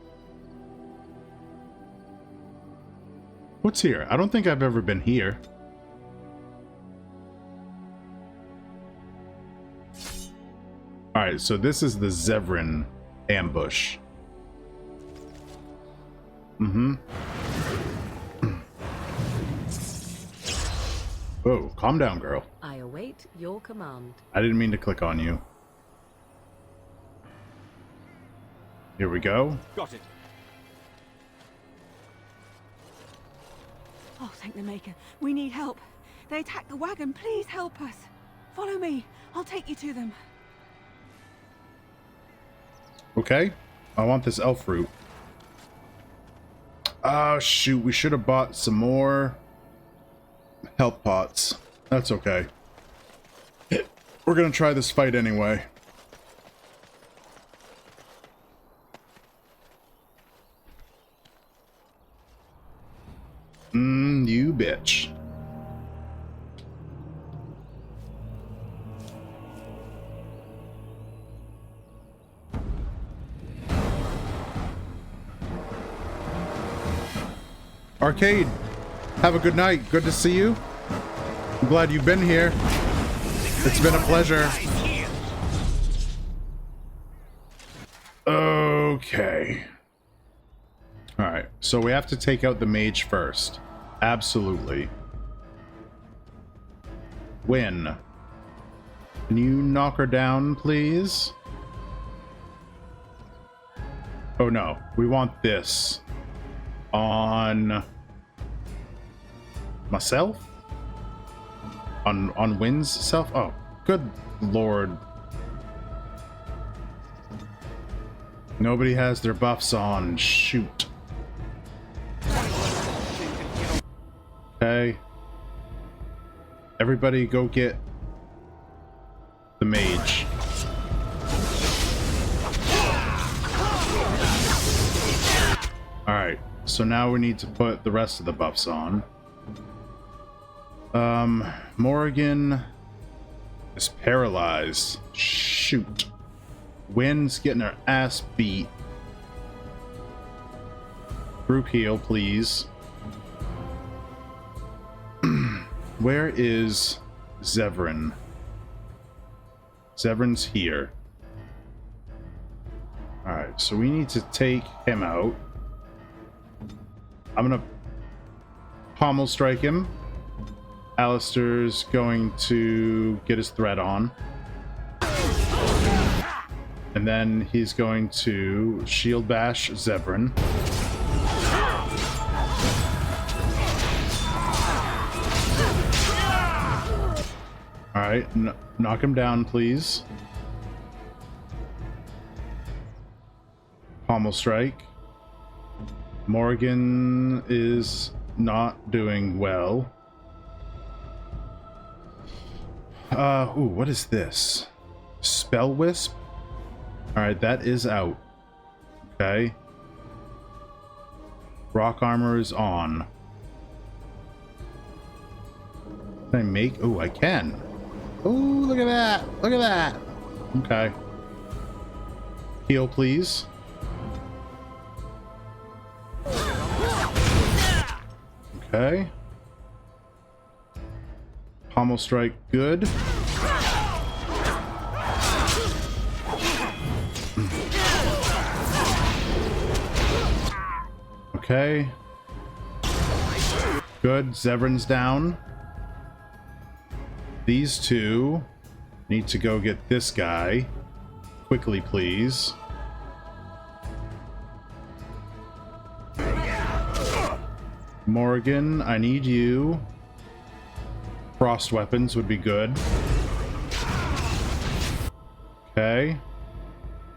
What's here? I don't think I've ever been here. Alright, so this is the Zevran ambush. Mm-hmm. Whoa, calm down, girl. I await your command. I didn't mean to click on you. Here we go. Got it. Oh, thank the Maker. We need help. They attacked the wagon. Please help us. Follow me. I'll take you to them. Okay. I want this elf fruit. Oh, shoot. We should have bought some more health pots. That's okay. We're going to try this fight anyway. You bitch. Arcade, have a good night. Good to see you. I'm glad you've been here. It's been a pleasure. Okay. Alright, so we have to take out the mage first. Absolutely. Win. Can you knock her down, please? Oh no, we want this. On myself? On Wynn's self? Oh, good lord. Nobody has their buffs on. Shoot. Okay. Everybody go get the mage. Alright, so now we need to put the rest of the buffs on. Morrigan is paralyzed. Shoot. Wynn's getting her ass beat. Group heal, please. Where is Zevran? Zevran's here. Alright, so we need to take him out. I'm gonna pommel strike him. Alistair's going to get his threat on. And then he's going to shield bash Zevran. Alright, knock him down, please. Pommel strike. Morrigan is not doing well. Ooh, what is this? Spell Wisp? Alright, that is out. Okay. Rock armor is on. Can I make? Oh, I can. Oh, look at that. Look at that. Okay. Heal, please. Okay. Pommel strike, good. Okay. Good. Zevran's down. These two need to go get this guy. Quickly, please. Morrigan, I need you. Frost weapons would be good. Okay.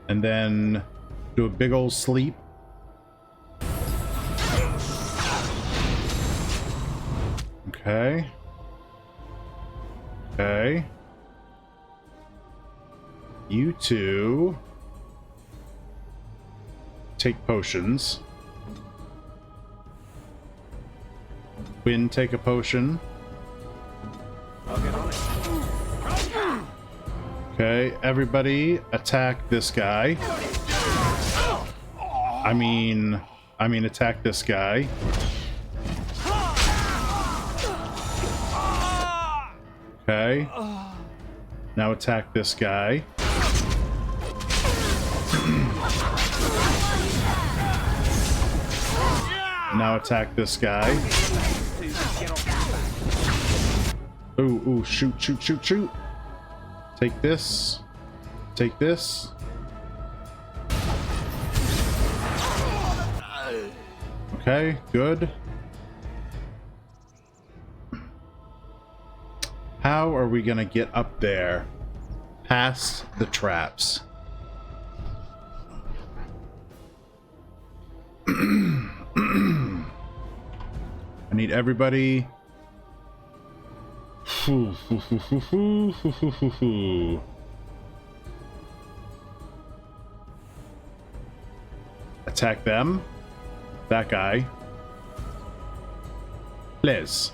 And then do a big old sleep. Okay. Okay. You two take potions. Wynn, take a potion. Okay, everybody attack this guy. I mean attack this guy. Okay. Now attack this guy. Now attack this guy. Ooh, ooh, shoot, shoot, shoot, shoot. Take this. Take this. Okay, good. How are we gonna get up there past the traps? I need everybody. Attack them. That guy. Liz.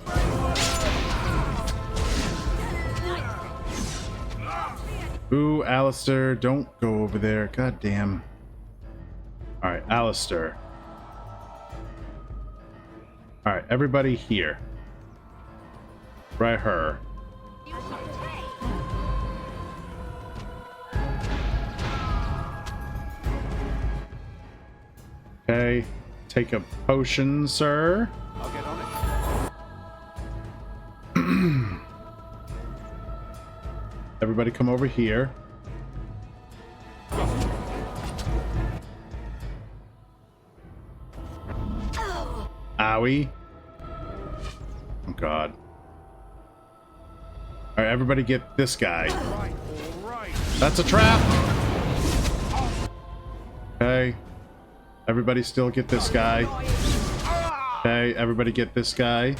Ooh, Alistair, don't go over there. God damn. Alright, Alistair. Alright, everybody here. Right her. Okay, take a potion, sir. I'll get on it. Everybody come over here. Owie. Oh god. Alright, everybody get this guy. That's a trap! Okay. Everybody still get this guy. Okay, everybody get this guy.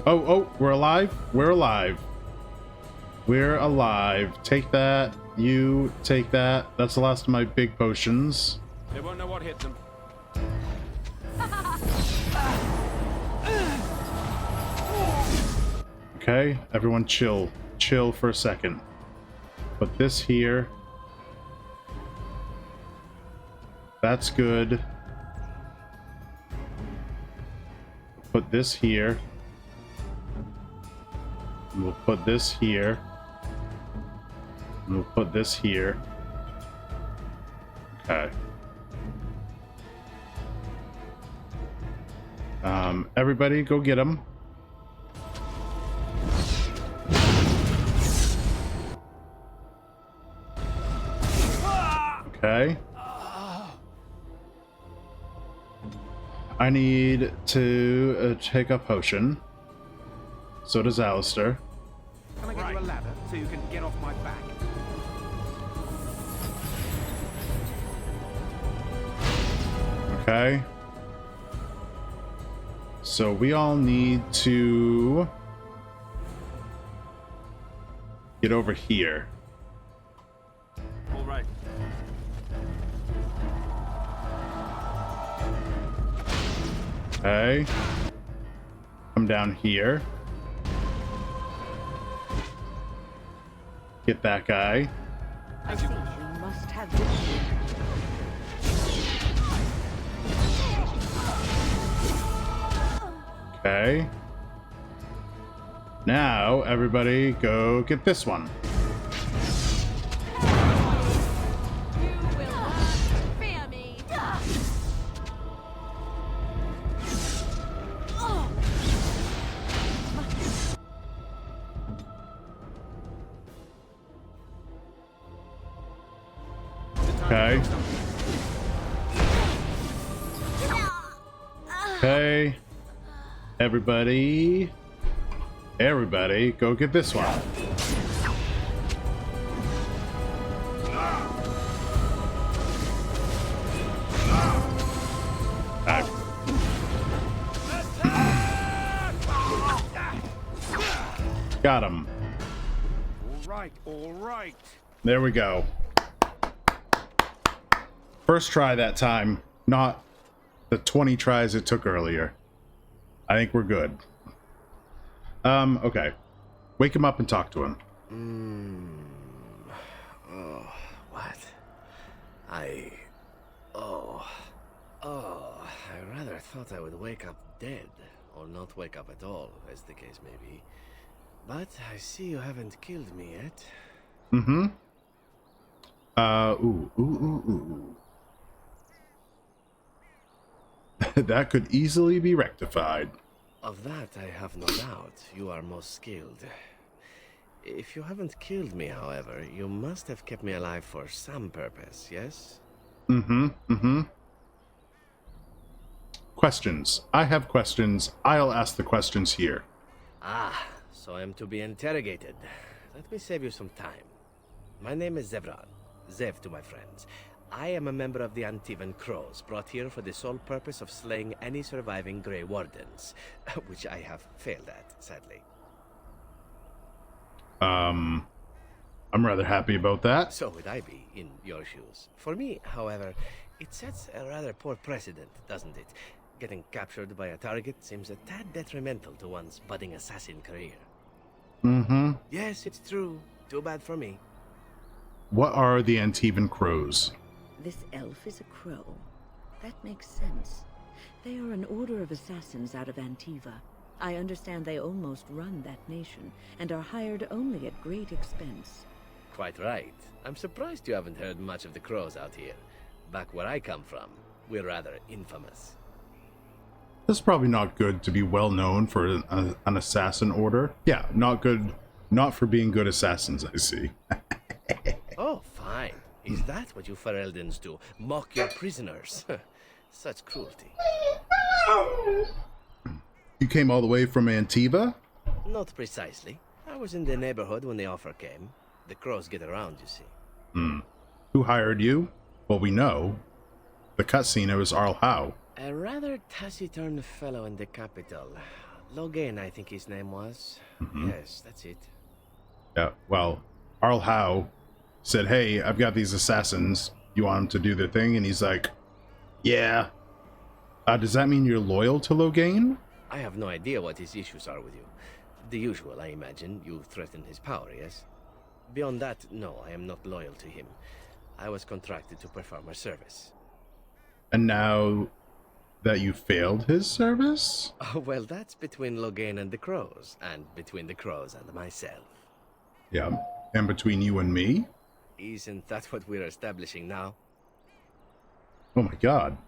Oh, we're alive? We're alive. We're alive. Take that. You take that. That's the last of my big potions. They won't know what hit them. Okay, everyone chill. Chill for a second. Put this here. That's good. Put this here. We'll put this here. We'll put this here. Okay. Everybody go get them. Okay. I need to take a potion. So does Alistair. Can I get you a ladder so you can get off my back? Okay. So we all need to get over here. All right. Okay. Come down here. Get that guy. I see. You must have this. Okay. Now, everybody go get this one. You will not fear me. Okay. Okay. Everybody, go get this one. Got him. All right. There we go. First try that time, not the 20 tries it took earlier. I think we're good. Okay. Wake him up and talk to him. Oh, what? I rather thought I would wake up dead, or not wake up at all, as the case may be. But I see you haven't killed me yet. Mm-hmm. Ooh. That could easily be rectified. Of that I have no doubt. You are most skilled. If you haven't killed me, however, you must have kept me alive for some purpose, yes? Mm-hmm. Questions. I have questions. I'll ask the questions here. Ah, so I'm to be interrogated. let me save you some time. My name is Zevran. Zev to my friends. I am a member of the Antivan Crows, brought here for the sole purpose of slaying any surviving Grey Wardens, which I have failed at, sadly. I'm rather happy about that. So would I be, in your shoes. For me, however, it sets a rather poor precedent, doesn't it? Getting captured by a target seems a tad detrimental to one's budding assassin career. Mm-hmm. Yes, it's true. Too bad for me. What are the Antivan Crows? This elf is a crow. That makes sense. They are an order of assassins out of Antiva. I understand they almost run that nation, and are hired only at great expense. Quite right. I'm surprised you haven't heard much of the Crows out here. Back where I come from, we're rather infamous. That's probably not good to be well known for an assassin order. Yeah, not good. Not for being good assassins, I see. Oh, fine. Is that what you Fereldans do? Mock your prisoners? Such cruelty. You came all the way from Antiva? Not precisely. I was in the neighborhood when the offer came. The Crows get around, you see. Hmm. Who hired you? Well, we know. The cutscene, it was Arl Howe. A rather taciturn fellow in the capital. Logain, I think his name was. Mm-hmm. Yes, that's it. Yeah, well, Arl Howe said, hey, I've got these assassins. You want them to do their thing? And he's like, yeah. Does that mean you're loyal to Logain? I have no idea what his issues are with you. The usual, I imagine. You threaten his power, yes? Beyond that, no, I am not loyal to him. I was contracted to perform a service. And now that you failed his service? Oh, well, that's between Logain and the Crows, and between the Crows and myself. Yeah, and between you and me? Isn't that what we're establishing now? Oh my god.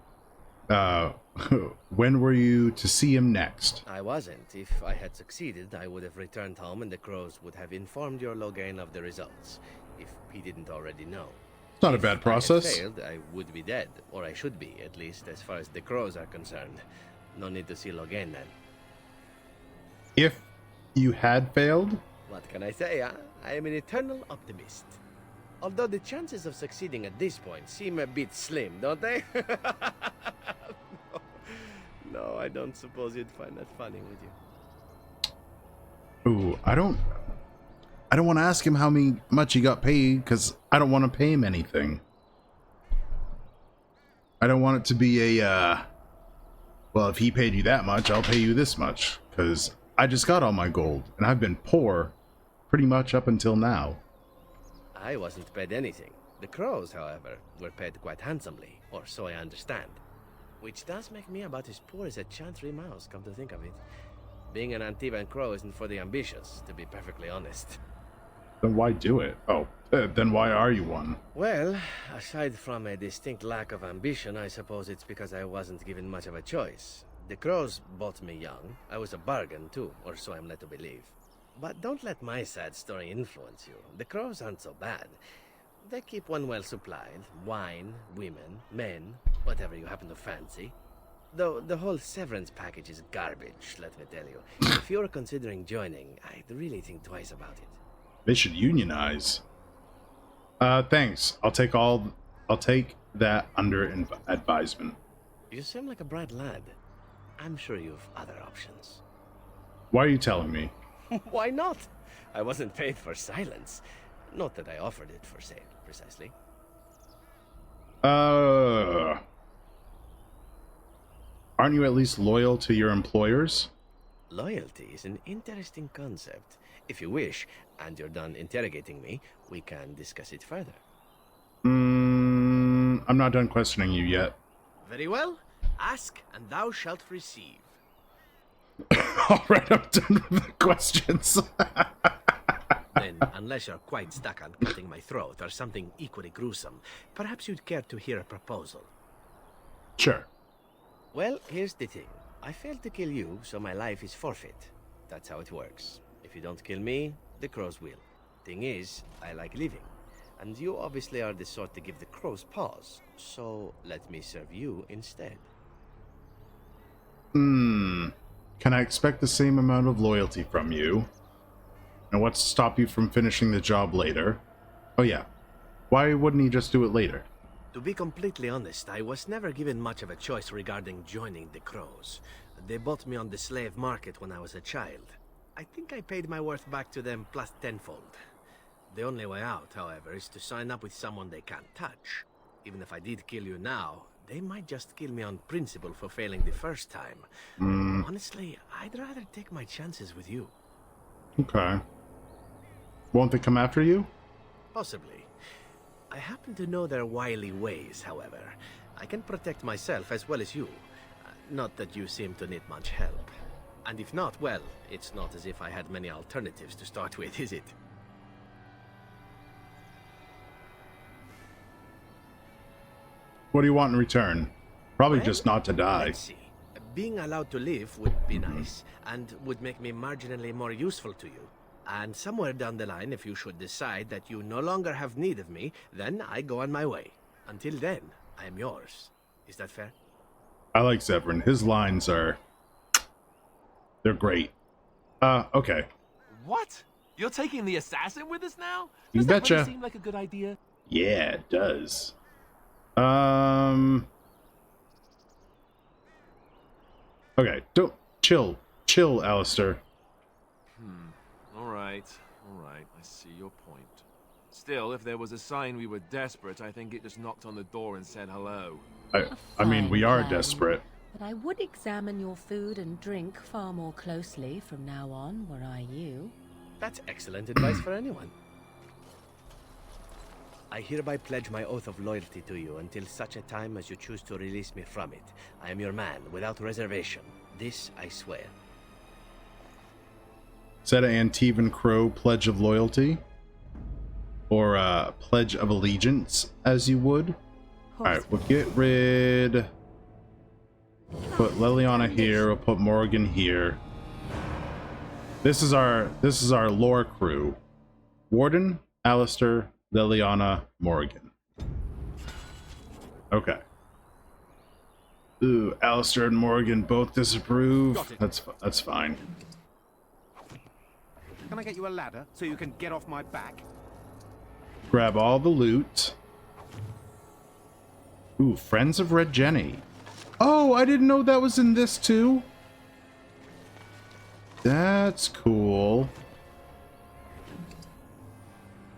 When were you to see him next? I wasn't. If I had succeeded, I would have returned home and the Crows would have informed your Logain of the results, if he didn't already know. It's not a bad process. If I had failed, I would be dead, or I should be, at least as far as the Crows are concerned. No need to see Logain then. If you had failed? What can I say, huh? I am an eternal optimist. Although the chances of succeeding at this point seem a bit slim, don't they? No, I don't suppose you'd find that funny, would you? Ooh, I don't want to ask him how much he got paid, because I don't want to pay him anything. I don't want it to be a, well, if he paid you that much, I'll pay you this much, because I just got all my gold, and I've been poor pretty much up until now. I wasn't paid anything. The Crows, however, were paid quite handsomely, or so I understand. Which does make me about as poor as a chantry mouse, come to think of it. Being an Antivan Crow isn't for the ambitious, to be perfectly honest. Then why do it? Oh, then why are you one? Well, aside from a distinct lack of ambition, I suppose it's because I wasn't given much of a choice. The Crows bought me young. I was a bargain, too, or so I'm led to believe. But don't let my sad story influence you. The Crows aren't so bad. They keep one well supplied. Wine, women, men, whatever you happen to fancy. Though the whole severance package is garbage, let me tell you. If you're considering joining, I'd really think twice about it. They should unionize. Thanks. I'll take that under advisement. You seem like a bright lad. I'm sure you've other options. Why are you telling me? Why not? I wasn't paid for silence. Not that I offered it for sale, precisely. Aren't you at least loyal to your employers? Loyalty is an interesting concept. If you wish, and you're done interrogating me, we can discuss it further. I'm not done questioning you yet. Very well. Ask, and thou shalt receive. Alright, I'm done with the questions. Then, unless you're quite stuck on cutting my throat or something equally gruesome, perhaps you'd care to hear a proposal. Sure. Well, here's the thing. I failed to kill you, so my life is forfeit. That's how it works. If you don't kill me, the Crows will. Thing is, I like living. And you obviously are the sort to give the Crows pause. So, let me serve you instead. Can I expect the same amount of loyalty from you? And what's to stop you from finishing the job later? Oh yeah. Why wouldn't he just do it later? To be completely honest, I was never given much of a choice regarding joining the Crows. They bought me on the slave market when I was a child. I think I paid my worth back to them plus tenfold. The only way out, however, is to sign up with someone they can't touch. Even if I did kill you now, they might just kill me on principle for failing the first time. Honestly, I'd rather take my chances with you. Okay. Won't they come after you? Possibly. I happen to know their wily ways, however. I can protect myself as well as you. Not that you seem to need much help. And if not, well, it's not as if I had many alternatives to start with, is it? What do you want in return? Probably Well, just not to die. Let's see. Being allowed to live would be nice, and would make me marginally more useful to you. And somewhere down the line, if you should decide that you no longer have need of me, then I go on my way. Until then, I am yours. Is that fair? I like Zevran. His lines are... they're great. Okay. What? You're taking the assassin with us now? You Does that betcha. really seem like a good idea? Yeah, it does. Okay, don't... Chill, Alistair. Alright, I see your point. Still, if there was a sign we were desperate, I think it just knocked on the door and said hello. I mean, we are Fine. desperate. But I would examine your food and drink far more closely from now on, were I you. That's excellent advice for anyone. I hereby pledge my oath of loyalty to you until such a time as you choose to release me from it. I am your man, without reservation. This I swear. Is that an Antivan Crow pledge of loyalty? Or a pledge of allegiance, as you would? Alright, we'll get rid... put Leliana here, we'll put Morgan here. This is our lore crew. Warden, Alistair, Leliana, Morgan. Okay. Ooh, Alistair and Morgan both disapprove. That's fine. Can I get you a ladder so you can get off my back? Grab all the loot. Ooh, Friends of Red Jenny. Oh, I didn't know that was in this too. That's cool.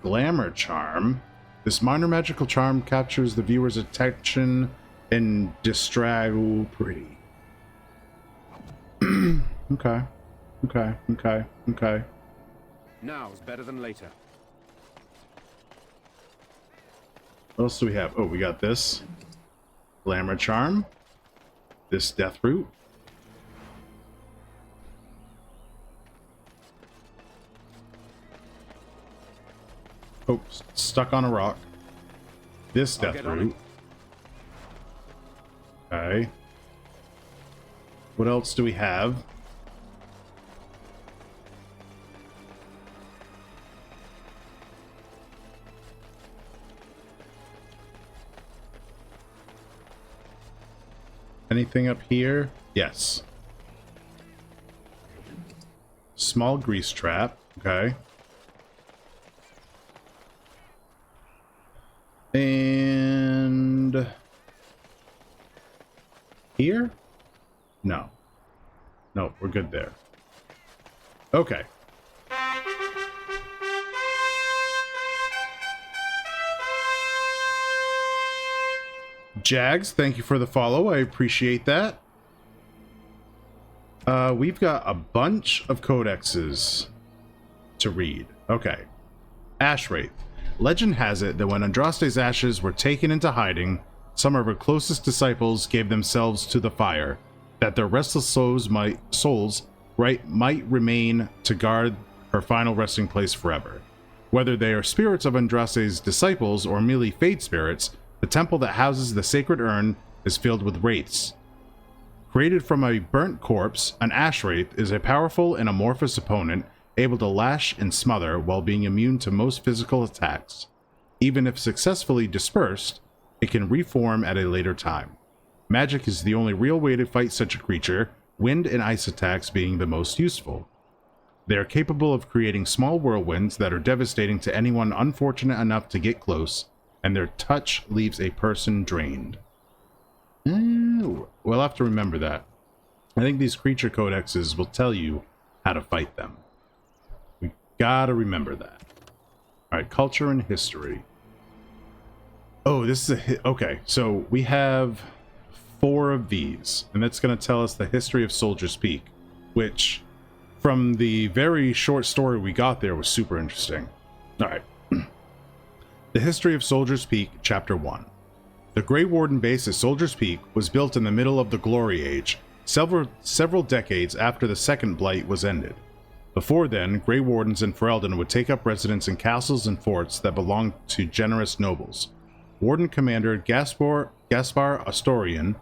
Glamour Charm. This minor magical charm captures the viewer's attention and distract. Ooh, pretty. Okay. Now's better than later. What else do we have? Oh, we got this. Glamour Charm. This Death Root. Oh, stuck on a rock. This Death Root. Okay. What else do we have? Anything up here? Yes. Small grease trap. Okay. And... here? No. No, we're good there. Okay. Jags, thank you for the follow. I appreciate that. We've got a bunch of codexes to read. Okay. Ashwraith. Legend has it that when Andraste's ashes were taken into hiding, some of her closest disciples gave themselves to the fire, that their restless souls might remain to guard her final resting place forever. Whether they are spirits of Andraste's disciples or merely fade spirits, the temple that houses the sacred urn is filled with wraiths. Created from a burnt corpse, an Ashwraith is a powerful and amorphous opponent able to lash and smother while being immune to most physical attacks. Even if successfully dispersed, it can reform at a later time. Magic is the only real way to fight such a creature, wind and ice attacks being the most useful. They are capable of creating small whirlwinds that are devastating to anyone unfortunate enough to get close, and their touch leaves a person drained. We'll have to remember that. I think these creature codexes will tell you how to fight them. We gotta remember that. Alright, culture and history. Oh, this is okay, so we have 4 of these, and that's going to tell us the history of Soldier's Peak, which, from the very short story we got there, was super interesting. Alright. The history of Soldier's Peak, Chapter 1. The Grey Warden base at Soldier's Peak was built in the middle of the Glory Age, several decades after the Second Blight was ended. Before then, Grey Wardens in Ferelden would take up residence in castles and forts that belonged to generous nobles. Warden Commander Gaspar Astorian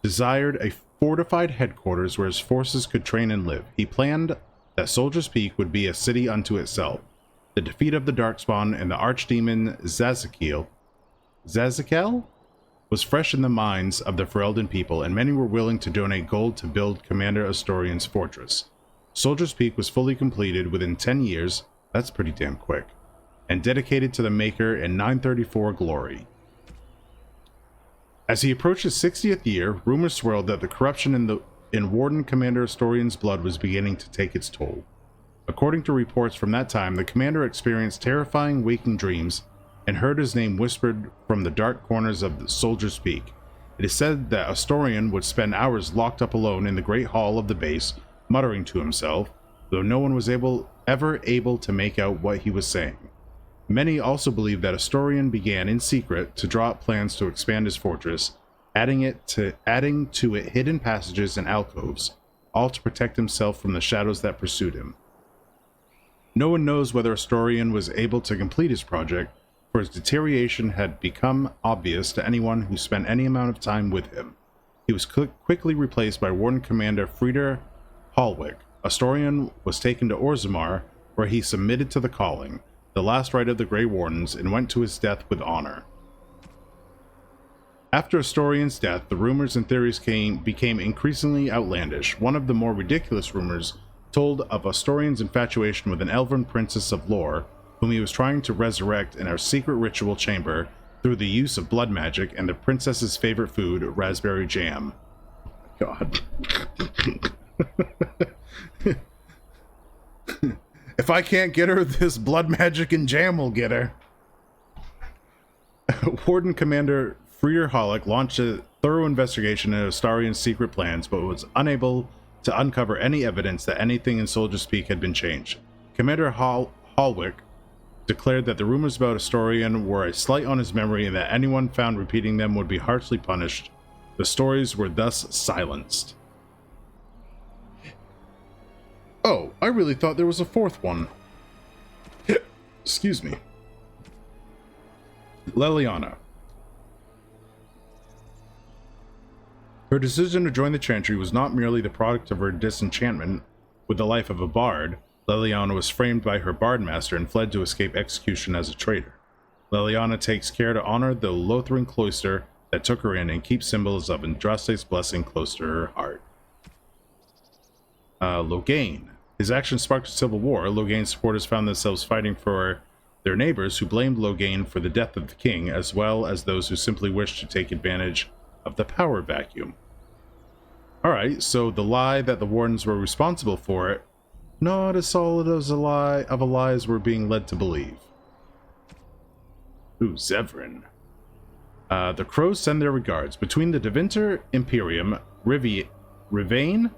desired a fortified headquarters where his forces could train and live. He planned that Soldier's Peak would be a city unto itself. The defeat of the Darkspawn and the archdemon Zazakel was fresh in the minds of the Ferelden people, and many were willing to donate gold to build Commander Astorian's fortress. Soldier's Peak was fully completed within 10 years, that's pretty damn quick, and dedicated to the Maker in 934 glory. As he approached his 60th year, rumors swirled that the corruption in Warden Commander Astorian's blood was beginning to take its toll. According to reports from that time, the commander experienced terrifying waking dreams and heard his name whispered from the dark corners of the Soldier's Peak. It is said that Astorian would spend hours locked up alone in the great hall of the base, muttering to himself, though no one was ever able to make out what he was saying. Many also believe that Astorian began in secret to draw up plans to expand his fortress, adding to it hidden passages and alcoves, all to protect himself from the shadows that pursued him. No one knows whether Astorian was able to complete his project, for his deterioration had become obvious to anyone who spent any amount of time with him. He was quickly replaced by Warden Commander Frieder Hallwick. Astorian was taken to Orzammar, where he submitted to the calling, the last rite of the Grey Wardens, and went to his death with honor. After Astorian's death, the rumors and theories became increasingly outlandish. One of the more ridiculous rumors told of Astorian's infatuation with an elven princess of lore, whom he was trying to resurrect in our secret ritual chamber through the use of blood magic and the princess's favorite food, raspberry jam. God. If I can't get her, this blood magic and jam will get her. Warden Commander Frieder Hallwick launched a thorough investigation into Astorian's secret plans, but was unable to uncover any evidence that anything in Soldier's Peak had been changed. Commander Hallwick declared that the rumors about Astorian were a slight on his memory and that anyone found repeating them would be harshly punished. The stories were thus silenced. Oh, I really thought there was a 4th one. Excuse me. Leliana. Her decision to join the Chantry was not merely the product of her disenchantment with the life of a bard. Leliana was framed by her bardmaster and fled to escape execution as a traitor. Leliana takes care to honor the Lothering cloister that took her in and keep symbols of Andraste's blessing close to her heart. Loghain. His actions sparked a civil war. Loghain's supporters found themselves fighting for their neighbors who blamed Loghain for the death of the king, as well as those who simply wished to take advantage of the power vacuum. Alright, so the lie that the Wardens were responsible for it, not as solid as a lie as we're being led to believe. Ooh, Zevran. The Crows send their regards. Between the Deventer Imperium, Rivain,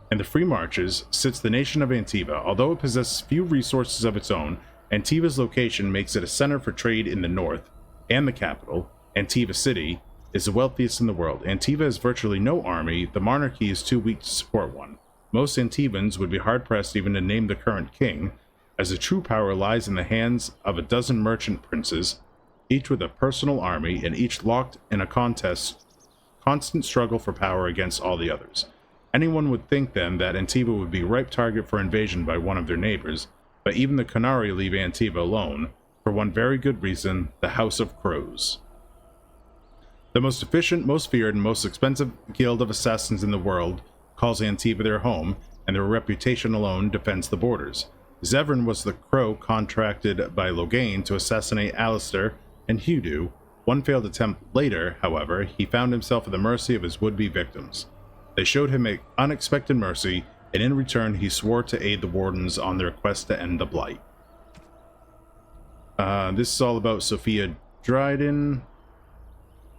and the Free Marches sits the nation of Antiva. Although it possesses few resources of its own, Antiva's location makes it a center for trade in the north, and the capital, Antiva City, is the wealthiest in the world. Antiva has virtually no army. The monarchy is too weak to support one. Most Antivans would be hard-pressed even to name the current king, as the true power lies in the hands of a dozen merchant princes, each with a personal army, and each locked in a constant struggle for power against all the others. Anyone would think then that Antiva would be a ripe target for invasion by one of their neighbors, but even the Qunari leave Antiva alone, for one very good reason: the House of Crows. The most efficient, most feared, and most expensive guild of assassins in the world calls Antiva their home, and their reputation alone defends the borders. Zevran was the crow contracted by Loghain to assassinate Alistair and Hughdoo. One failed attempt later, however, he found himself at the mercy of his would-be victims. They showed him an unexpected mercy, and in return he swore to aid the Wardens on their quest to end the Blight. This is all about Sophia Dryden.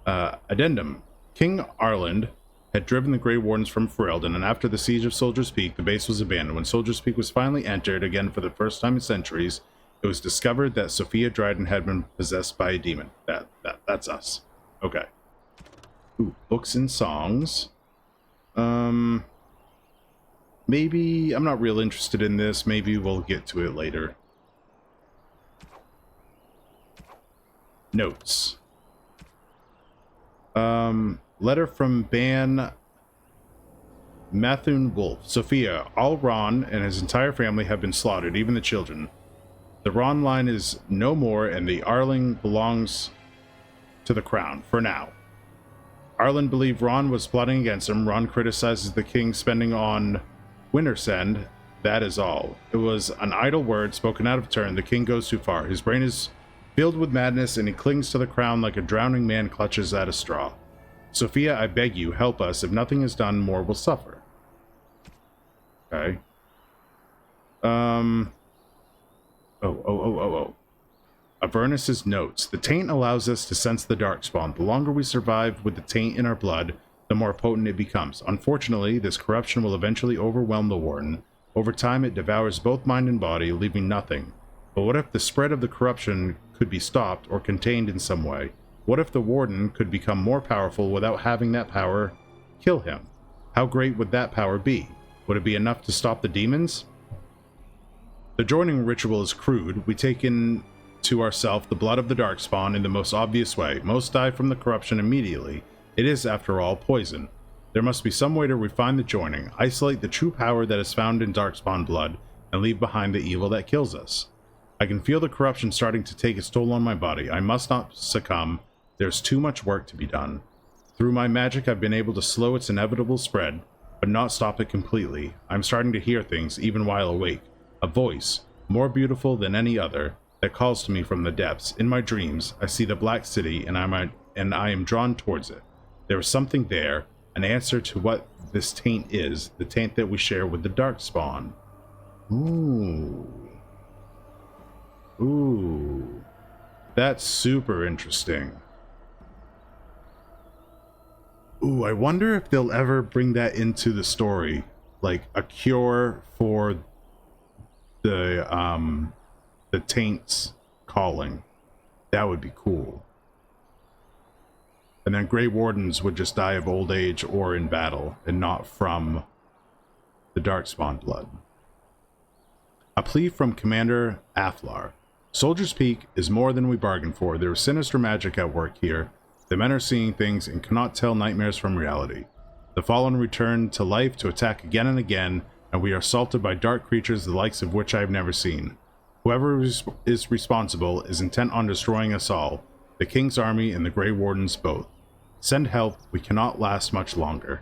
Addendum. King Arland had driven the Grey Wardens from Ferelden, and after the siege of Soldier's Peak, the base was abandoned. When Soldier's Peak was finally entered, again for the first time in centuries, it was discovered that Sophia Dryden had been possessed by a demon. That's us. Okay. Ooh, books and songs. Maybe, I'm not real interested in this. Maybe we'll get to it later. Notes. Letter from Ban Mathun Wolf. Sophia, all Ron and his entire family have been slaughtered, even the children. The Ron line is no more, and the Arling belongs to the crown, for now. Arlen believed Ron was plotting against him. Ron criticizes the king spending on Wintersend. That is all. It was an idle word spoken out of turn. The king goes too far. His brain is filled with madness, and he clings to the crown like a drowning man clutches at a straw. Sophia, I beg you, help us. If nothing is done, more will suffer. Okay. Avernus's notes. The taint allows us to sense the darkspawn. The longer we survive with the taint in our blood, the more potent it becomes. Unfortunately, this corruption will eventually overwhelm the Warden. Over time, it devours both mind and body, leaving nothing. But what if the spread of the corruption could be stopped or contained in some way? What if the Warden could become more powerful without having that power kill him? How great would that power be? Would it be enough to stop the demons? The joining ritual is crude. We take in to ourselves the blood of the Darkspawn in the most obvious way. Most die from the corruption immediately. It is, after all, poison. There must be some way to refine the joining, isolate the true power that is found in Darkspawn blood, and leave behind the evil that kills us. I can feel the corruption starting to take its toll on my body. I must not succumb. There's too much work to be done. Through my magic, I've been able to slow its inevitable spread, but not stop it completely. I'm starting to hear things, even while awake. A voice, more beautiful than any other, that calls to me from the depths. In my dreams, I see the Black City, and I am drawn towards it. There is something there, an answer to what this taint is, the taint that we share with the Darkspawn. Ooh. That's super interesting. Ooh, I wonder if they'll ever bring that into the story. Like a cure for the taint's calling. That would be cool. And then Grey Wardens would just die of old age or in battle, and not from the Darkspawn blood. A plea from Commander Athlar. Soldier's Peak is more than we bargained for. There is sinister magic at work here. The men are seeing things and cannot tell nightmares from reality. The fallen return to life to attack again and again, and we are assaulted by dark creatures the likes of which I have never seen. Whoever is responsible is intent on destroying us all, the King's army and the Grey Wardens both. Send help, we cannot last much longer.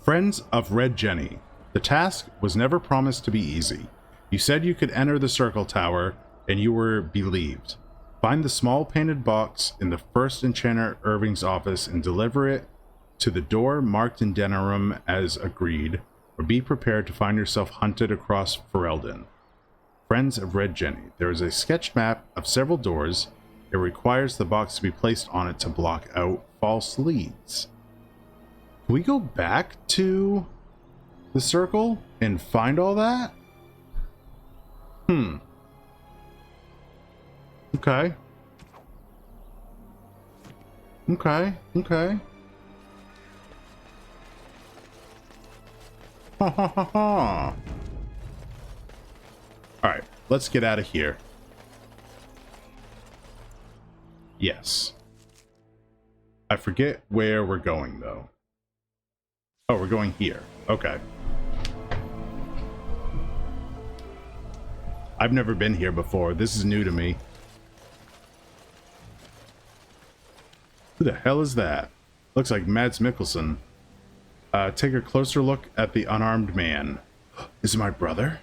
Friends of Red Jenny. The task was never promised to be easy. You said you could enter the Circle Tower, and you were believed. Find the small painted box in the first Enchanter Irving's office and deliver it to the door marked in Denerim as agreed, or be prepared to find yourself hunted across Ferelden. Friends of Red Jenny. There is a sketch map of several doors. It requires the box to be placed on it to block out false leads. Can we go back to the circle and find all that? Okay. Alright, let's get out of here. Yes. I forget where we're going, though. Oh, we're going here. Okay. I've never been here before. This is new to me. Who the hell is that? Looks like Mads Mikkelsen. Take a closer look at the unarmed man. Is it my brother?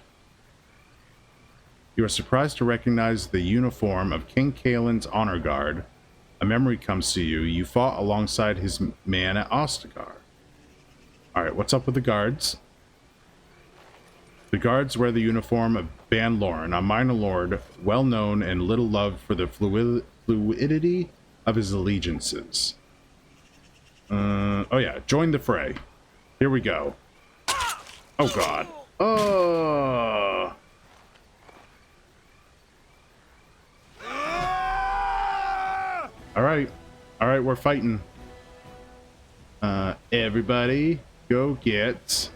You are surprised to recognize the uniform of King Kaelin's honor guard. A memory comes to you. You fought alongside his man at Ostagar. Alright, what's up with the guards? The guards wear the uniform of Ban Loren, a minor lord, well known and little loved for the fluidity of his allegiances. Oh yeah, join the fray. Here we go. Oh god. Oh. Alright. Alright, we're fighting. Everybody, go get...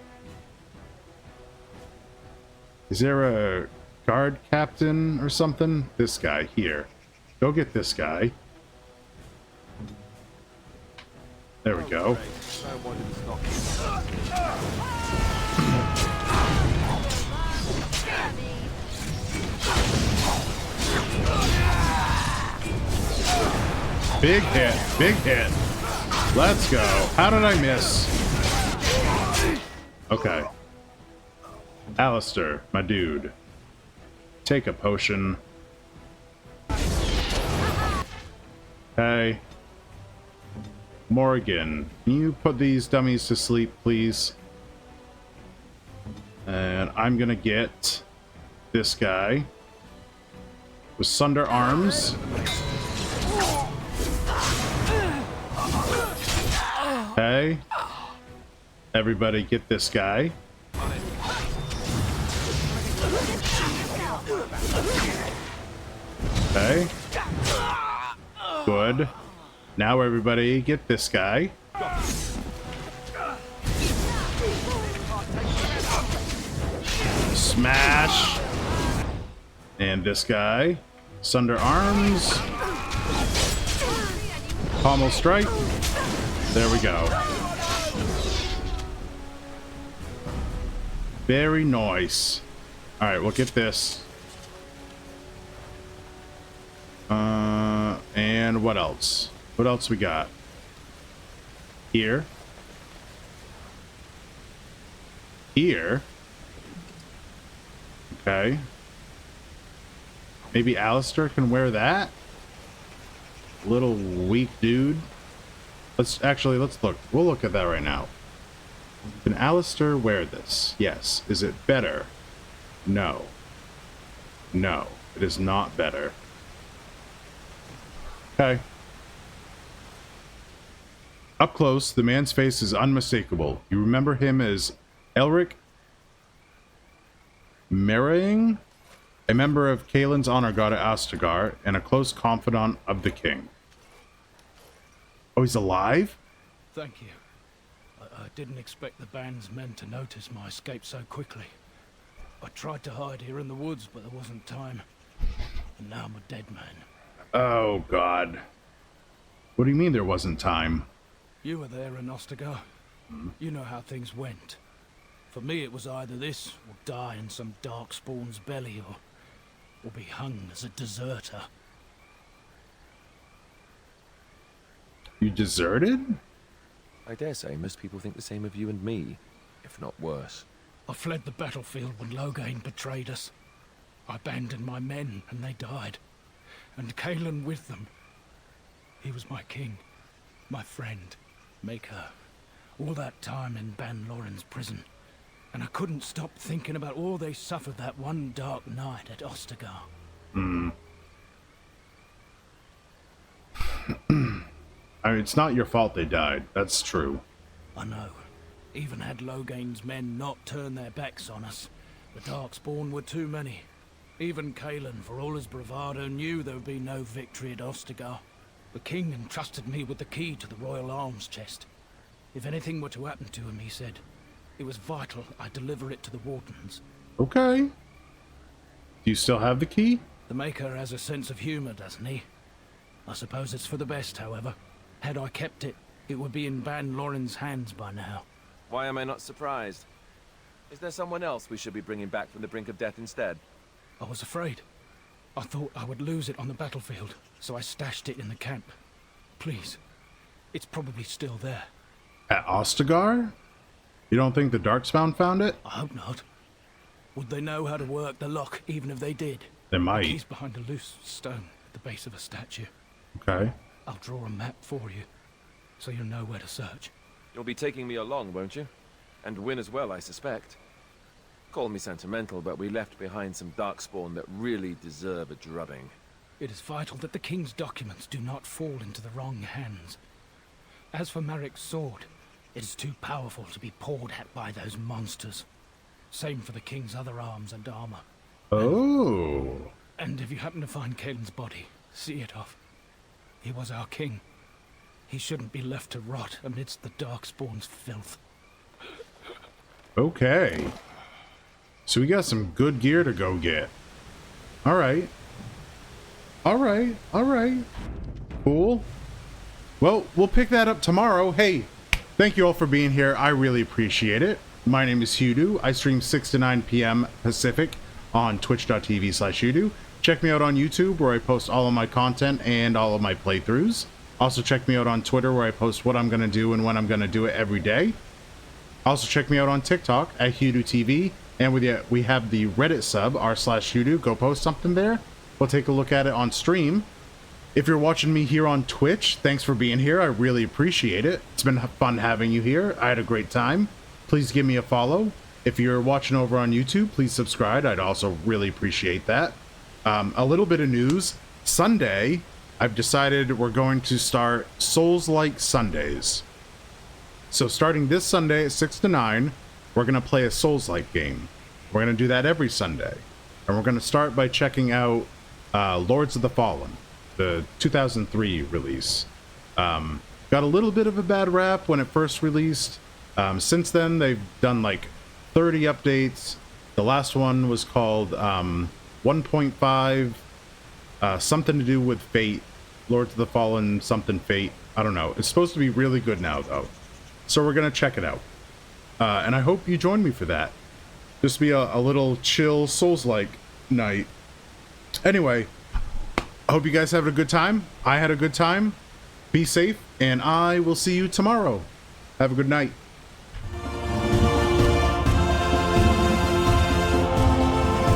Is there a guard captain or something? This guy here. Go get this guy. There we go. Big hit, big hit. Let's go. How did I miss? Okay. Alistair, my dude. Take a potion. Okay. Morgan, can you put these dummies to sleep, please? And I'm gonna get this guy with Sunder Arms. Okay. Everybody get this guy. Okay. Good. Now everybody get this guy. Smash. And this guy. Sunder Arms. Pommel Strike. There we go. Very nice. Alright, we'll get this. And what else? What else we got? Here. Here. Okay. Maybe Alistair can wear that? Little weak dude. Let's look. We'll look at that right now. Can Alistair wear this? Yes. Is it better? No. No. It is not better. Okay. Up close, the man's face is unmistakable. You remember him as Elric Merrying, a member of Kaelin's honor guard at Ostagar, and a close confidant of the king. Oh, he's alive? Thank you. I didn't expect the band's men to notice my escape so quickly. I tried to hide here in the woods, but there wasn't time. And now I'm a dead man. Oh, God. What do you mean there wasn't time? You were there in Ostagar. You know how things went. For me, it was either this, or die in some dark spawn's belly, or be hung as a deserter. You deserted? I dare say most people think the same of you and me, if not worse. I fled the battlefield when Loghain betrayed us. I abandoned my men, and they died. And Kaelin with them. He was my king, my friend, maker. All that time in Ban Loren's prison. And I couldn't stop thinking about all they suffered that one dark night at Ostagar. I mean, it's not your fault they died. That's true. I know. Even had Loghain's men not turned their backs on us, the Darkspawn were too many. Even Kaelin, for all his bravado, knew there would be no victory at Ostagar. The king entrusted me with the key to the royal arms chest. If anything were to happen to him, he said, it was vital I deliver it to the Wardens. Okay. Do you still have the key? The Maker has a sense of humor, doesn't he? I suppose it's for the best, however. Had I kept it, it would be in Ban Loren's hands by now. Why am I not surprised? Is there someone else we should be bringing back from the brink of death instead? I was afraid. I thought I would lose it on the battlefield, so I stashed it in the camp. Please, It's probably still there. At Ostagar? You don't think the Darkspawn found it? I hope not. Would they know how to work the lock, even if they did? They might. The key's behind a loose stone at the base of a statue. Okay. I'll draw a map for you, so you'll know where to search. You'll be taking me along, won't you? And Win as well, I suspect. Call me sentimental, but we left behind some Darkspawn that really deserve a drubbing. It is vital that the King's documents do not fall into the wrong hands. As for Marik's sword, it is too powerful to be pawed at by those monsters. Same for the King's other arms and armor. Oh. And if you happen to find Kaelin's body, see it off. He was our king. He shouldn't be left to rot amidst the Darkspawn's filth. Okay. So we got some good gear to go get. Alright. Alright. Alright. Cool. Well, we'll pick that up tomorrow. Hey, thank you all for being here. I really appreciate it. My name is Hughdoo. I stream 6 to 9 p.m. Pacific on twitch.tv/Hughdoo. Check me out on YouTube, where I post all of my content and all of my playthroughs. Also check me out on Twitter, where I post what I'm going to do and when I'm going to do it every day. Also check me out on TikTok at HughDooTV. And we have the Reddit sub, r/Hughdoo. Go post something there. We'll take a look at it on stream. If you're watching me here on Twitch, thanks for being here. I really appreciate it. It's been fun having you here. I had a great time. Please give me a follow. If you're watching over on YouTube, please subscribe. I'd also really appreciate that. A little bit of news. Sunday, I've decided we're going to start Souls-like Sundays. So starting this Sunday at 6 to 9, we're going to play a Souls-like game. We're going to do that every Sunday. And we're going to start by checking out Lords of the Fallen, the 2003 release. Got a little bit of a bad rap when it first released. Since then, they've done like 30 updates. The last one was called 1.5, something to do with Fate. Lords of the Fallen, something Fate. I don't know. It's supposed to be really good now, though. So we're going to check it out. And I hope you join me for that. Just be a little chill Souls-like night. Anyway, I hope you guys have a good time. I had a good time. Be safe, and I will see you tomorrow. Have a good night.